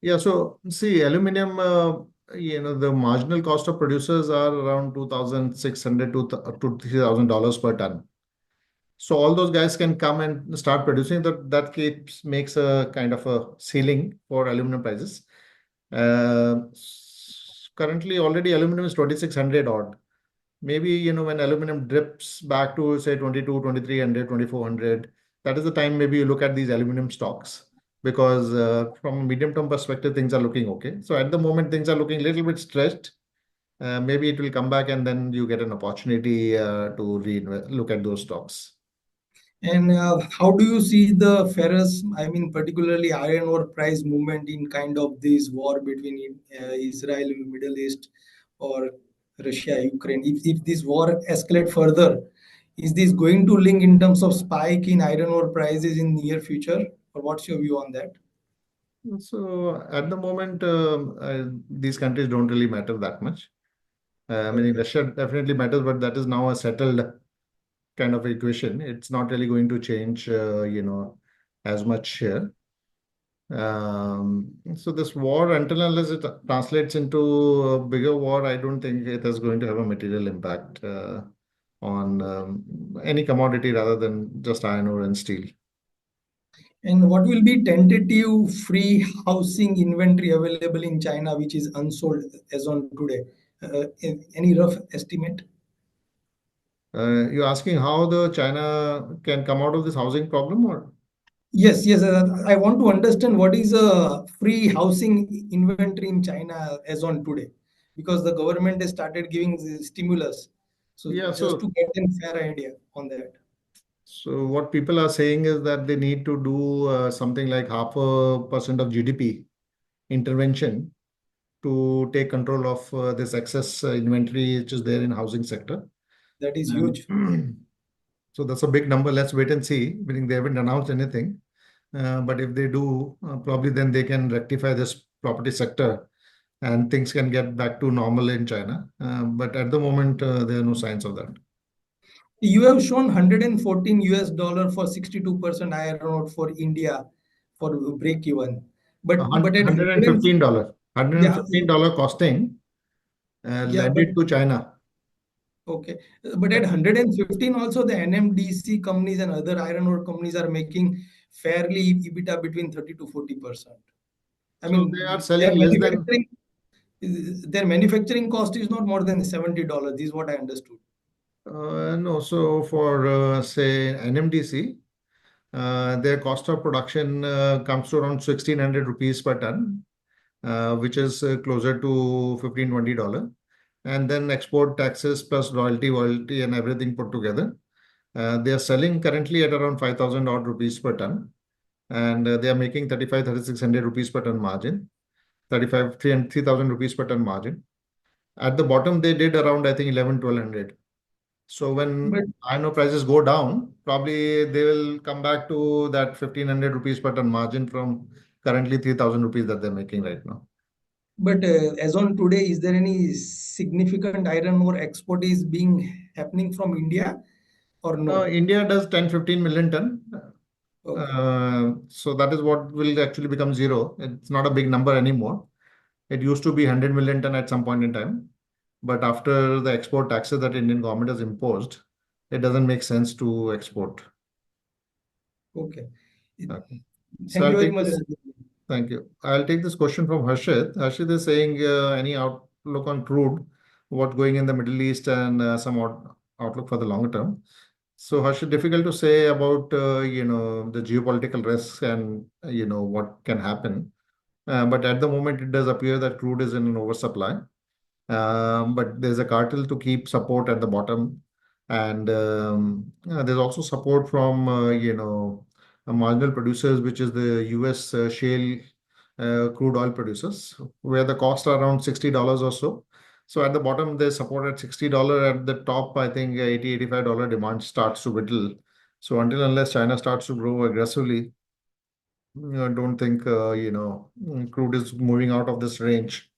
Yeah, so see, aluminum, the marginal cost of producers are around 2,600 to $3,000 per ton. So all those guys can come and start producing. That makes a kind of a ceiling for aluminum prices. Currently, already aluminum is 2,600 odd. Maybe when aluminum dips back to say 22, 2,300, 2,400, that is the time maybe you look at these aluminum stocks because from a medium term perspective, things are looking okay. So at the moment, things are looking a little bit stretched. Maybe it will come back and then you get an opportunity to look at those stocks. And how do you see the ferrous, I mean, particularly iron ore price movement in kind of this war between Israel and Middle East or Russia, Ukraine? If this war escalate further, is this going to link in terms of spike in iron ore prices in near future? Or what's your view on that? So at the moment, these countries don't really matter that much. I mean, Okay. Russia definitely matters, but that is now a settled kind of equation. It's not really going to change, as much here. So this war, until unless it translates into a bigger war, I don't think it is going to have a material impact on any commodity rather than just iron ore and steel. And what will be tentative free housing inventory available in China, which is unsold as on today? Any rough estimate? You're asking how the China can come out of this housing problem, or? Yes, yes. I want to understand what is a free housing inventory in China as on today, because the government has started giving the stimulus. So Yeah, just to so get a fair idea on that. so what people are saying is that they need to do something like 0.5% of GDP intervention to take control of this excess inventory which is there in housing sector. That is huge. And so that's a big number. Let's wait and see. Meaning they haven't announced anything. But if they do, probably then they can rectify this property sector and things can get back to normal in China. But at the moment, there are no signs of that. You have shown 114 US dollar for 62% iron ore for India for break even. But at 100 $115. yeah, $115 costing yeah, but landed to China. okay. But at 115 also the NMDC companies and other iron ore companies are making fairly EBITDA between 30 to 40%. I So they are mean, selling less than, their manufacturing cost is not more than $70. This is what I understood. no, so for say NMDC, their cost of production comes to around 1,600 rupees per ton, which is closer to 15-20 dollars. And then export taxes plus royalty, and everything put together. They are selling currently at around 5,000 odd rupees per ton. And they are making 3,600 rupees per ton margin, 3,000 rupees per ton margin. At the bottom, they did around, I think, 11-1200. So But when iron ore prices go down, probably they will come back to that 1,500 rupees per ton margin from currently 3,000 rupees that they're making right now. as on today, is there any significant iron ore export is being happening from India or no? India does 10-15 million ton. Okay, So that is what will actually become zero. It's not a big number anymore. It used to be 100 million ton at some point in time. But after the export taxes that Indian government has imposed, it doesn't make sense to export. okay. Okay. So Thank you I'll very take much. this. Thank you. I'll take this question from Harshit. Harshit is saying any outlook on crude, what going in the Middle East, and some outlook for the longer term. So Harshit, difficult to say about the geopolitical risks and what can happen. But at the moment, it does appear that crude is in an oversupply. But there's a cartel to keep support at the bottom, and there's also support from marginal producers, which is the U.S. Shale crude oil producers, where the costs are around $60 or so. So at the bottom, there's support at $60. At the top, I think 80-85 dollar demand starts to whittle. So unless China starts to grow aggressively, I don't think crude is moving out of this range.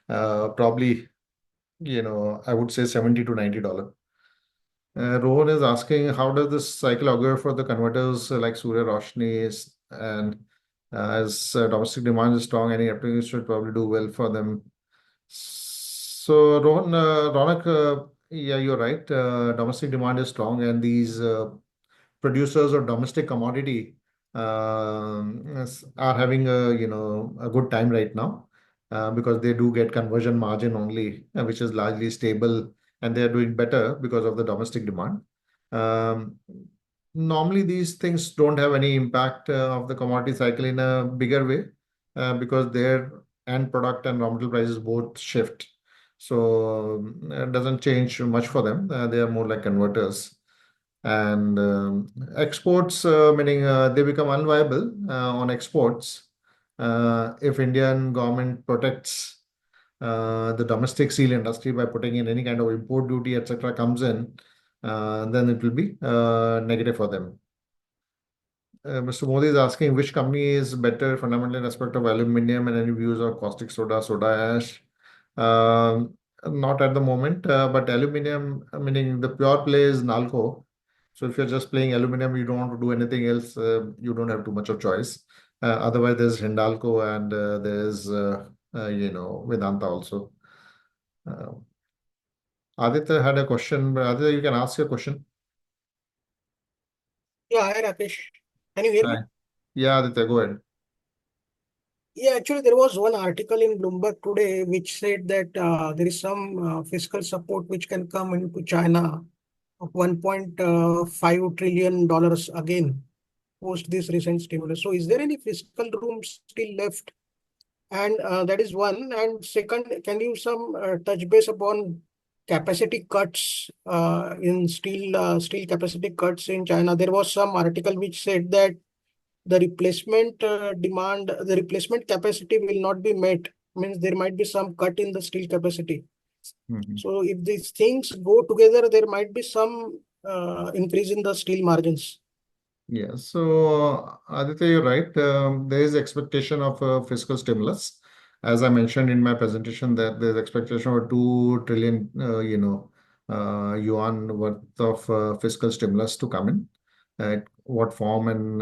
Probably I would say 70 to $90. Rohan is asking, how does this cycle augur for the converters like Surya Roshni is, and as domestic demand is strong, any applications should probably do well for them. So Rohan, Ronak, yeah, you're right. Domestic demand is strong, and these producers of domestic commodity are having a good time right now because they do get conversion margin only, which is largely stable, and they are doing better because of the domestic demand. Um, Normally, these things don't have any impact of the commodity cycle in a bigger way because their end product and raw material prices both shift. So it doesn't change much for them. They are more like converters. And exports, meaning they become unviable on exports if Indian government protects the domestic steel industry by putting in any kind of import duty, etc., comes in, then it will be negative for them. Mr. Modi is asking which company is better fundamentally in respect of aluminium and any views on caustic soda ash. Um, Not at the moment, but aluminium, meaning the pure play is Nalco. So if you're just playing aluminium, you don't want to do anything else, you don't have too much of choice. Otherwise, there's Hindalco and there's Vedanta also. Uh, Aditya had a question. Aditya, you can ask your question. Yeah, hi Rakesh. Can you hear me? Hi. Yeah, Aditya, go ahead. Yeah, actually, there was one article in Bloomberg today which said that there is some fiscal support which can come into China of $1.5 trillion again post this recent stimulus. So, is there any fiscal room still left? And that is one. And second, can you touch base upon capacity cuts in steel capacity cuts in China. There was some article which said that the replacement capacity will not be met. Means there might be some cut in the steel capacity. Mhm. So if these things go together, there might be some increase in the steel margins. Yeah, so Aditya, you're right. There is expectation of fiscal stimulus. As I mentioned in my presentation, that there's expectation of 2 trillion, yuan worth of fiscal stimulus to come in. What form and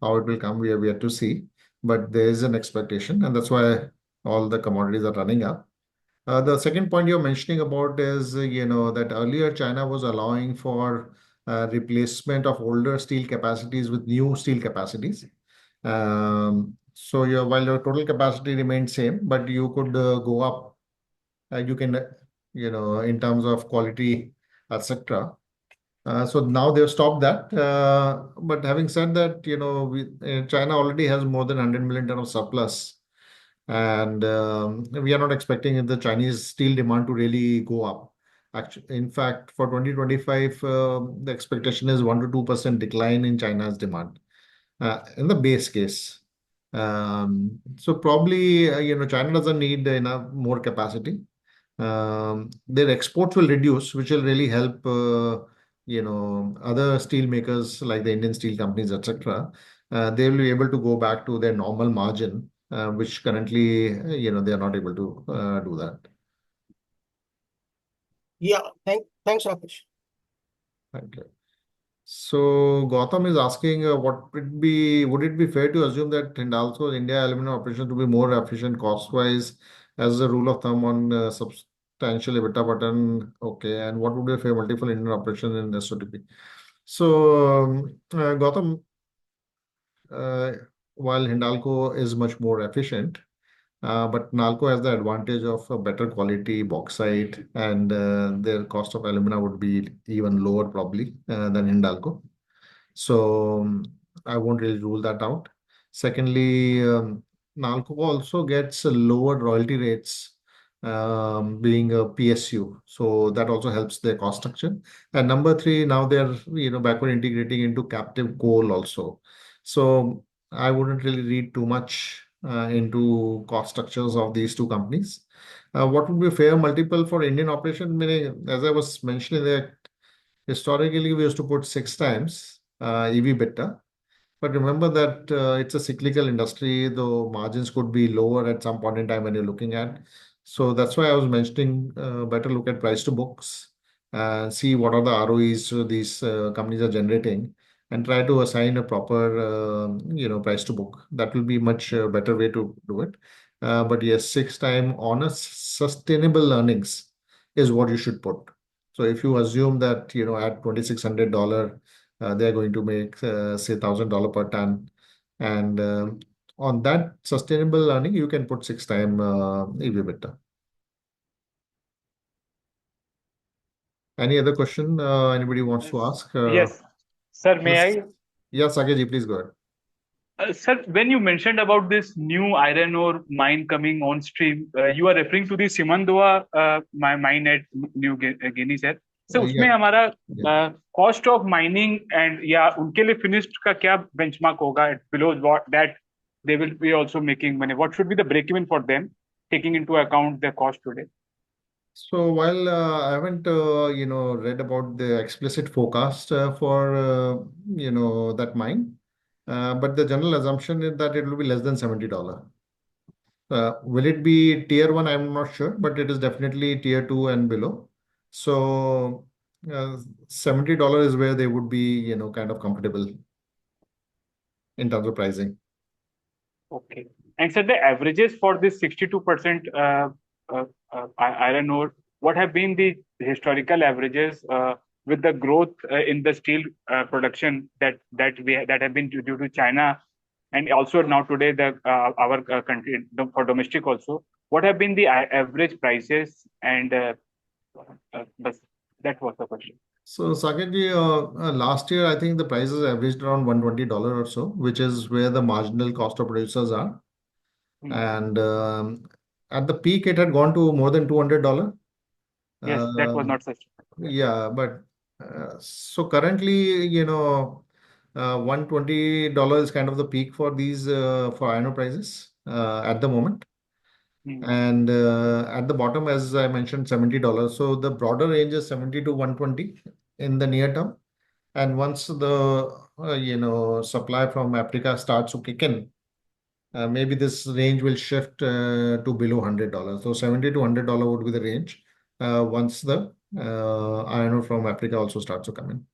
how it will come, we have yet to see. But there is an expectation, and that's why all the commodities are running up. The second point you're mentioning about is, that earlier China was allowing for replacement of older steel capacities with new steel capacities. So while your total capacity remained same, but you could go up. You can, in terms of quality, etc. So now they've stopped that. But having said that, China already has more than 100 million ton of surplus, and we are not expecting the Chinese steel demand to really go up. Actually, in fact, for 2025, the expectation is 1 to 2% decline in China's demand in the base case. So probably, China doesn't need enough more capacity. Their exports will reduce, which will really help, other steel makers like the Indian steel companies, etc. They will be able to go back to their normal margin, which currently, they are not able to do that. Yeah, thanks, Rakesh. Okay. So Gautam is asking, would it be fair to assume that Hindalco's India aluminum operations to be more efficient cost-wise as a rule of thumb on substantial EBITDA pattern? Okay, and what would be a fair multiple Indian operation in SOTP? So, Gautam, uh, while Hindalco is much more efficient, but Nalco has the advantage of a better quality bauxite, and their cost of alumina would be even lower probably than Hindalco. So I won't really rule that out. Secondly, Nalco also gets lower royalty rates, being a PSU. So that also helps their cost structure. And number three, now they're backward integrating into captive coal also. So I wouldn't really read too much into cost structures of these two companies. What would be a fair multiple for Indian operation? Meaning, as I was mentioning that historically we used to put 6 times EV beta, but remember that it's a cyclical industry, though margins could be lower at some point in time when you're looking at. So that's why I was mentioning better look at price to books, see what are the ROEs these companies are generating, and try to assign a proper, price to book. That will be much better way to do it. But yes, 6 time on a sustainable earnings is what you should put. So if you assume that, at $2,600, they are going to make, say, $1,000 per ton. And on that sustainable earning, you can put 6 time EV beta. Any other question anybody wants to ask? Yes, sir, may Yes, I? yes, Sakeji, please go ahead. Sir, when you mentioned about this new iron ore mine coming on stream, you are referring to the Simandoa mine at Guinea, sir. So Yeah, उसमें हमारा yeah. cost of mining and या उनके लिए finished का क्या benchmark होगा below what that they will be also making money. What should be the break even for them, taking into account their cost today? So while I haven't, read about the explicit forecast for, that mine, but the general assumption is that it will be less than $70. Will it be tier one? I'm not sure, but it is definitely tier two and below. So uh, $70 is where they would be, kind of comfortable in terms of pricing. Okay. And so the averages for this 62% iron ore, what have been the historical averages with the growth in the steel production that have been due to China, and also now today the our country for domestic also. What have been the average prices and bas, that was the question. So Saketji, last year I think the prices averaged around $120 or so, which is where the marginal cost of producers are. Hmm. And at the peak, it had gone to more than $200. Yes, that was Um, not such. yeah, but so currently, $120 is kind of the peak for these for iron ore prices at the moment. Hmm. And at the bottom, as I mentioned, $70. So the broader range is 70 to 120 in the near term. And once the supply from Africa starts to kick in, maybe this range will shift to below $100. So 70 to $100 would be the range once the iron ore from Africa also starts to come in.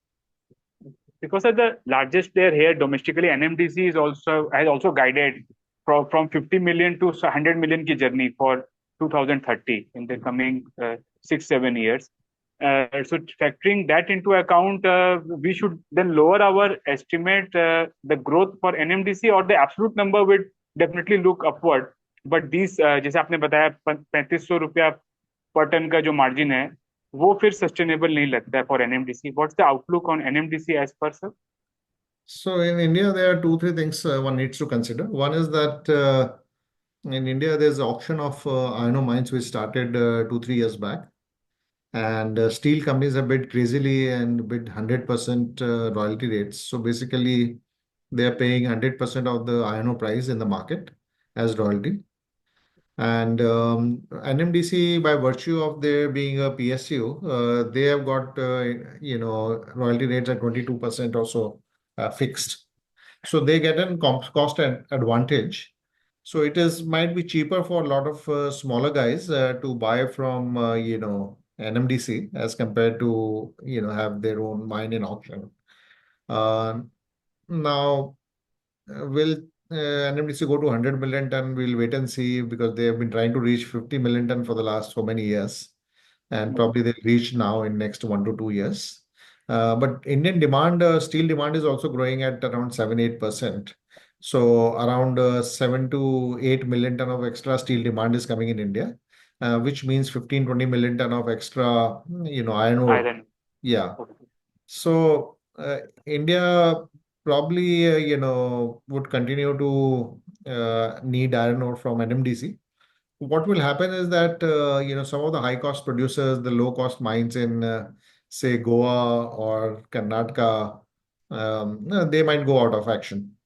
Because of the largest player here domestically, NMDC has also guided from 50 million to 100 million ki journey for 2030 in the coming 6-7 years. So factoring that into account, we should then lower our estimate. The growth for NMDC or the absolute number would definitely look upward. But these, जैसे आपने बताया 3500 रुपया पर ton का जो margin है वो फिर सस्टेनेबल नहीं लगता है for NMDC. What's the outlook on NMDC as per sir? So in India, there are two, three things one needs to consider. One is that in India, there's an auction of iron ore mines which started 2, 3 years back. And steel companies have bid crazily and bid 100% royalty rates. So basically, they are paying 100% of the iron ore price in the market as royalty. And NMDC, by virtue of their being a PSU, they have got royalty rates at 22% or so fixed. So they get an cost advantage. So it is might be cheaper for a lot of smaller guys to buy from NMDC as compared to have their own mine in auction. Uh, Now, will NMDC go to 100 million ton? We'll wait and see because they have been trying to reach 50 million ton for the last so many years, and probably they'll reach now in next 1 to 2 years. But Indian demand, steel demand is also growing at around 7-8%. So around 7 to 8 million ton of extra steel demand is coming in India, which means 15-20 million ton of extra, iron ore. Iron. Yeah. So India probably would continue to need iron ore from NMDC. What will happen is that some of the high cost producers, the low cost mines in say Goa or Karnataka, they might go out of action.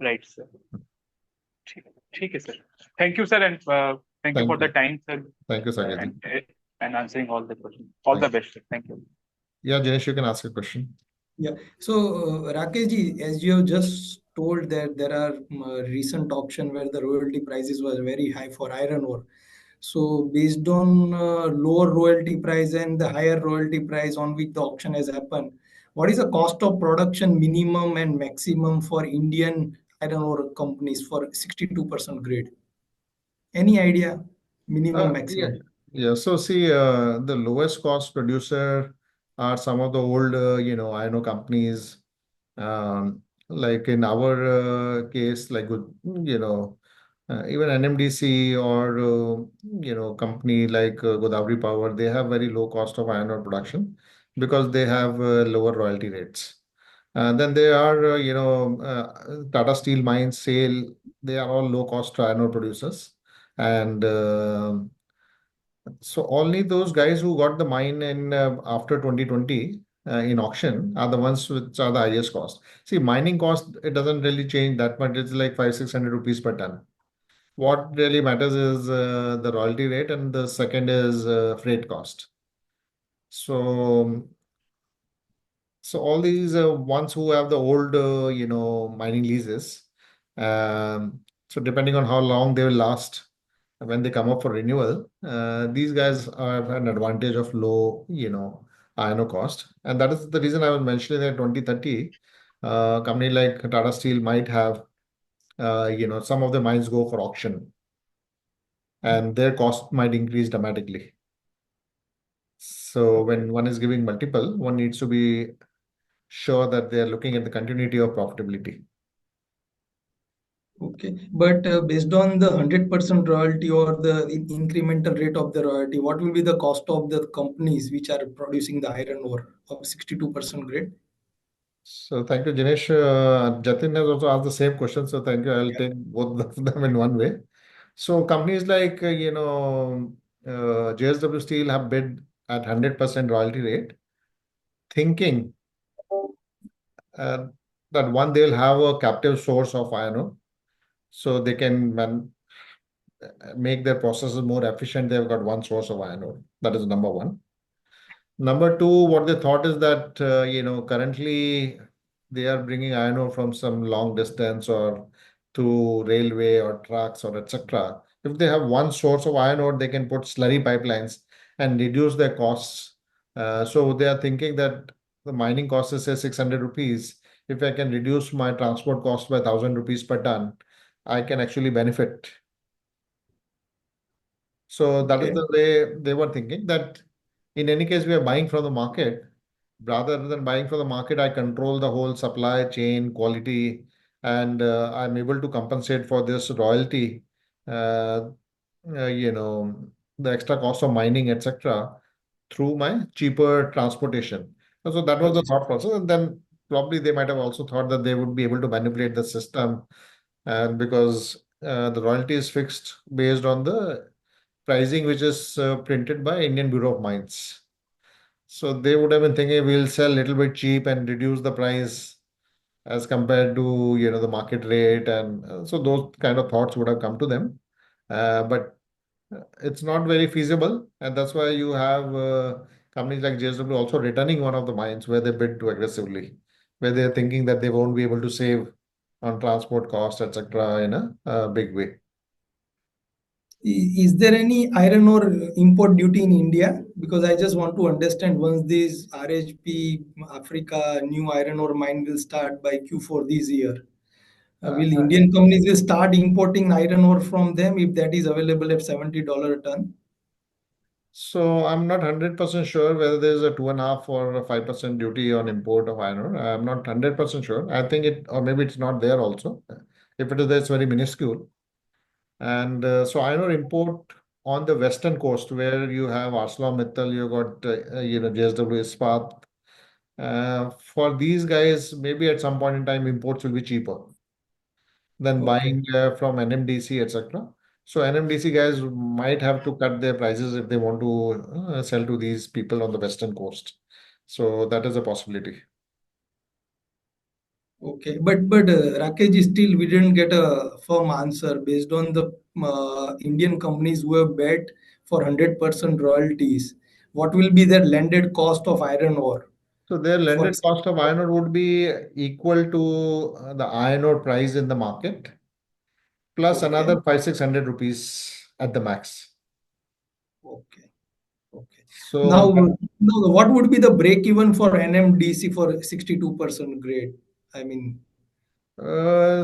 Right sir. ठीक ठीक है sir. Thank you sir, and thank you Thank for the you. Time sir, Thank you, Sagar ji. and answering all the questions. All the Thank you. best sir. Thank you. Yeah, Janesh, you can ask a question. Yeah. So, Rakesh ji, as you have just told that there are recent auction where the royalty prices was very high for iron ore. So, based on lower royalty price and the higher royalty price on which the auction has happened, what is the cost of production minimum and maximum for Indian iron ore companies for 62% grade? Any idea? Minimum, Yeah. maximum? Yeah. So see, the lowest cost producer are some of the old, iron ore companies. Like in our case, like with, even NMDC or company like Godavari Power, they have very low cost of iron ore production because they have lower royalty rates. Then there are Tata Steel Mines, SAIL. They are all low cost iron ore producers, and so only those guys who got the mine in after 2020 in auction are the ones which are the highest cost. See, mining cost, it doesn't really change that much. It's like 500-600 rupees per ton. What really matters is the royalty rate, and the second is freight cost. So, so all these ones who have the old, mining leases, so depending on how long they will last when they come up for renewal, these guys have an advantage of low, iron ore cost. And that is the reason I was mentioning that 2030, company like Tata Steel might have, some of the mines go for auction and their cost might increase dramatically. So when one is giving multiple, one needs to be sure that they are looking at the continuity of profitability. Okay, but based on the 100% royalty or the incremental rate of the royalty, what will be the cost of the companies which are producing the iron ore of 62% grade? So thank you, Jinesh. Jatin has also asked the same question. So thank you. I'll Yeah. take both of them in one way. So companies like, JSW Steel have bid at 100% royalty rate, thinking uh, that one, they'll have a captive source of iron ore, so they can make their processes more efficient. They've got one source of iron ore. That is number one. Number two, what they thought is that, currently they are bringing iron ore from some long distance or through railway or trucks or etc. If they have one source of iron ore, they can put slurry pipelines and reduce their costs. So they are thinking that the mining cost is say 600 rupees. If I can reduce my transport cost by 1,000 rupees per ton, I can actually benefit. So that is Okay. the way they were thinking, that in any case, we are buying from the market. Rather than buying from the market, I control the whole supply chain quality, and I'm able to compensate for this royalty, uh, uh, you know, the extra cost of mining, etc., through my cheaper transportation. And so that was the thought Logistics. process. And then probably they might have also thought that they would be able to manipulate the system, and because the royalty is fixed based on the pricing which is printed by Indian Bureau of Mines. So they would have been thinking we'll sell a little bit cheap and reduce the price as compared to the market rate, and so those kind of thoughts would have come to them. But it's not very feasible, and that's why you have companies like JSW also returning one of the mines where they bid too aggressively, where they're thinking that they won't be able to save on transport costs, etc., in a big way. Is there any iron ore import duty in India? Because I just want to understand, once this RHP Africa new iron ore mine will start by Q4 this year, Uh, will Indian companies will start importing iron ore from them if that is available at $70 a ton? So I'm not 100% sure whether there's a 2.5 or a 5% duty on import of iron ore. I'm not 100% sure. I think it, or maybe it's not there also. If it is there, it's very minuscule. And so iron ore import on the western coast, where you have ArcelorMittal, you got JSW Ispat. For these guys, maybe at some point in time, imports will be cheaper than Okay. buying from NMDC, etc. So NMDC guys might have to cut their prices if they want to sell to these people on the western coast. So that is a possibility. Okay, but Rakesh, still we didn't get a firm answer based on the Indian companies who have bet for 100% royalties. What will be their landed cost of iron ore? So their For landed cost of iron ore would be equal to the iron ore price in the market, plus okay, another 500-600 rupees at the max. okay, okay. So Now, now, what would be the break even for NMDC for 62% grade? I mean, we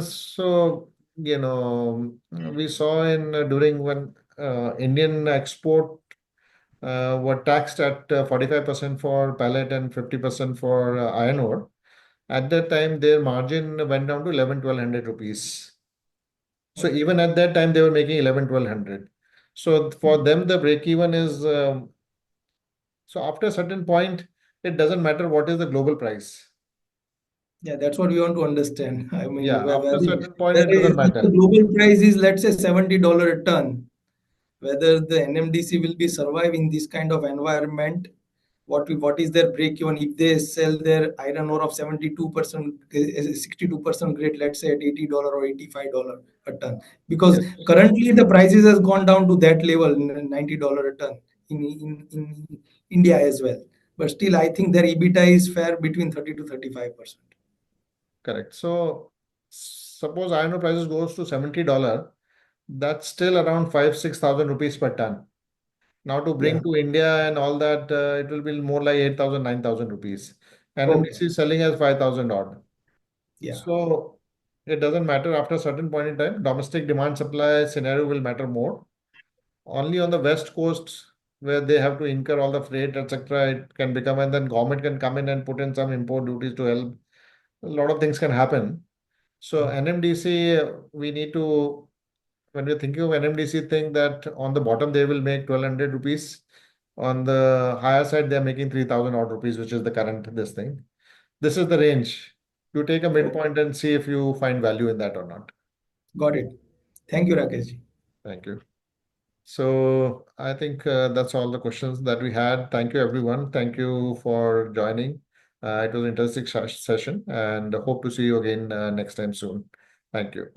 saw in during when Indian export were taxed at 45% for pellet and 50% for iron ore. At that time, their margin went down to 11-1200 rupees. So even at that time, they were making 11-1200. So for them, the break even is so after a certain point, it doesn't matter what is the global price. yeah, that's what we want to understand. I mean, Yeah, after a certain point, whether it doesn't if the matter. global price is, let's say, $70 a ton, whether the NMDC will be survive in this kind of environment. What is their break even if they sell their iron ore of 72%, 62% grade, let's say at $80 or $85 a ton? Because Yes. currently the prices has gone down to that level, $90 a ton in India as well. But still, I think their EBITDA is fair between 30 to 35%. Correct. So suppose iron ore prices goes to $70, that's still around 5-6,000 rupees per ton. Now to Yeah. bring to India and all that, it will be more like 8,000, 9,000 rupees. NMDC Okay. is selling as 5,000 odd. Yeah. So it doesn't matter after a certain point in time. Domestic demand supply scenario will matter more. Only on the west coast where they have to incur all the freight, etc., it can become, and then government can come in and put in some import duties to help. A lot of things can happen. So NMDC, we need to, when we're thinking of NMDC, think that on the bottom they will make 1,200 rupees. On the higher side, they're making 3,000 odd rupees, which is the current this thing. This is the range. You take a Okay. midpoint and see if you find value in that or not. Got it. Thank you, Rakesh ji. Thank you. So I think that's all the questions that we had. Thank you, everyone. Thank you for joining. It was an interesting session, and hope to see you again next time soon. Thank you.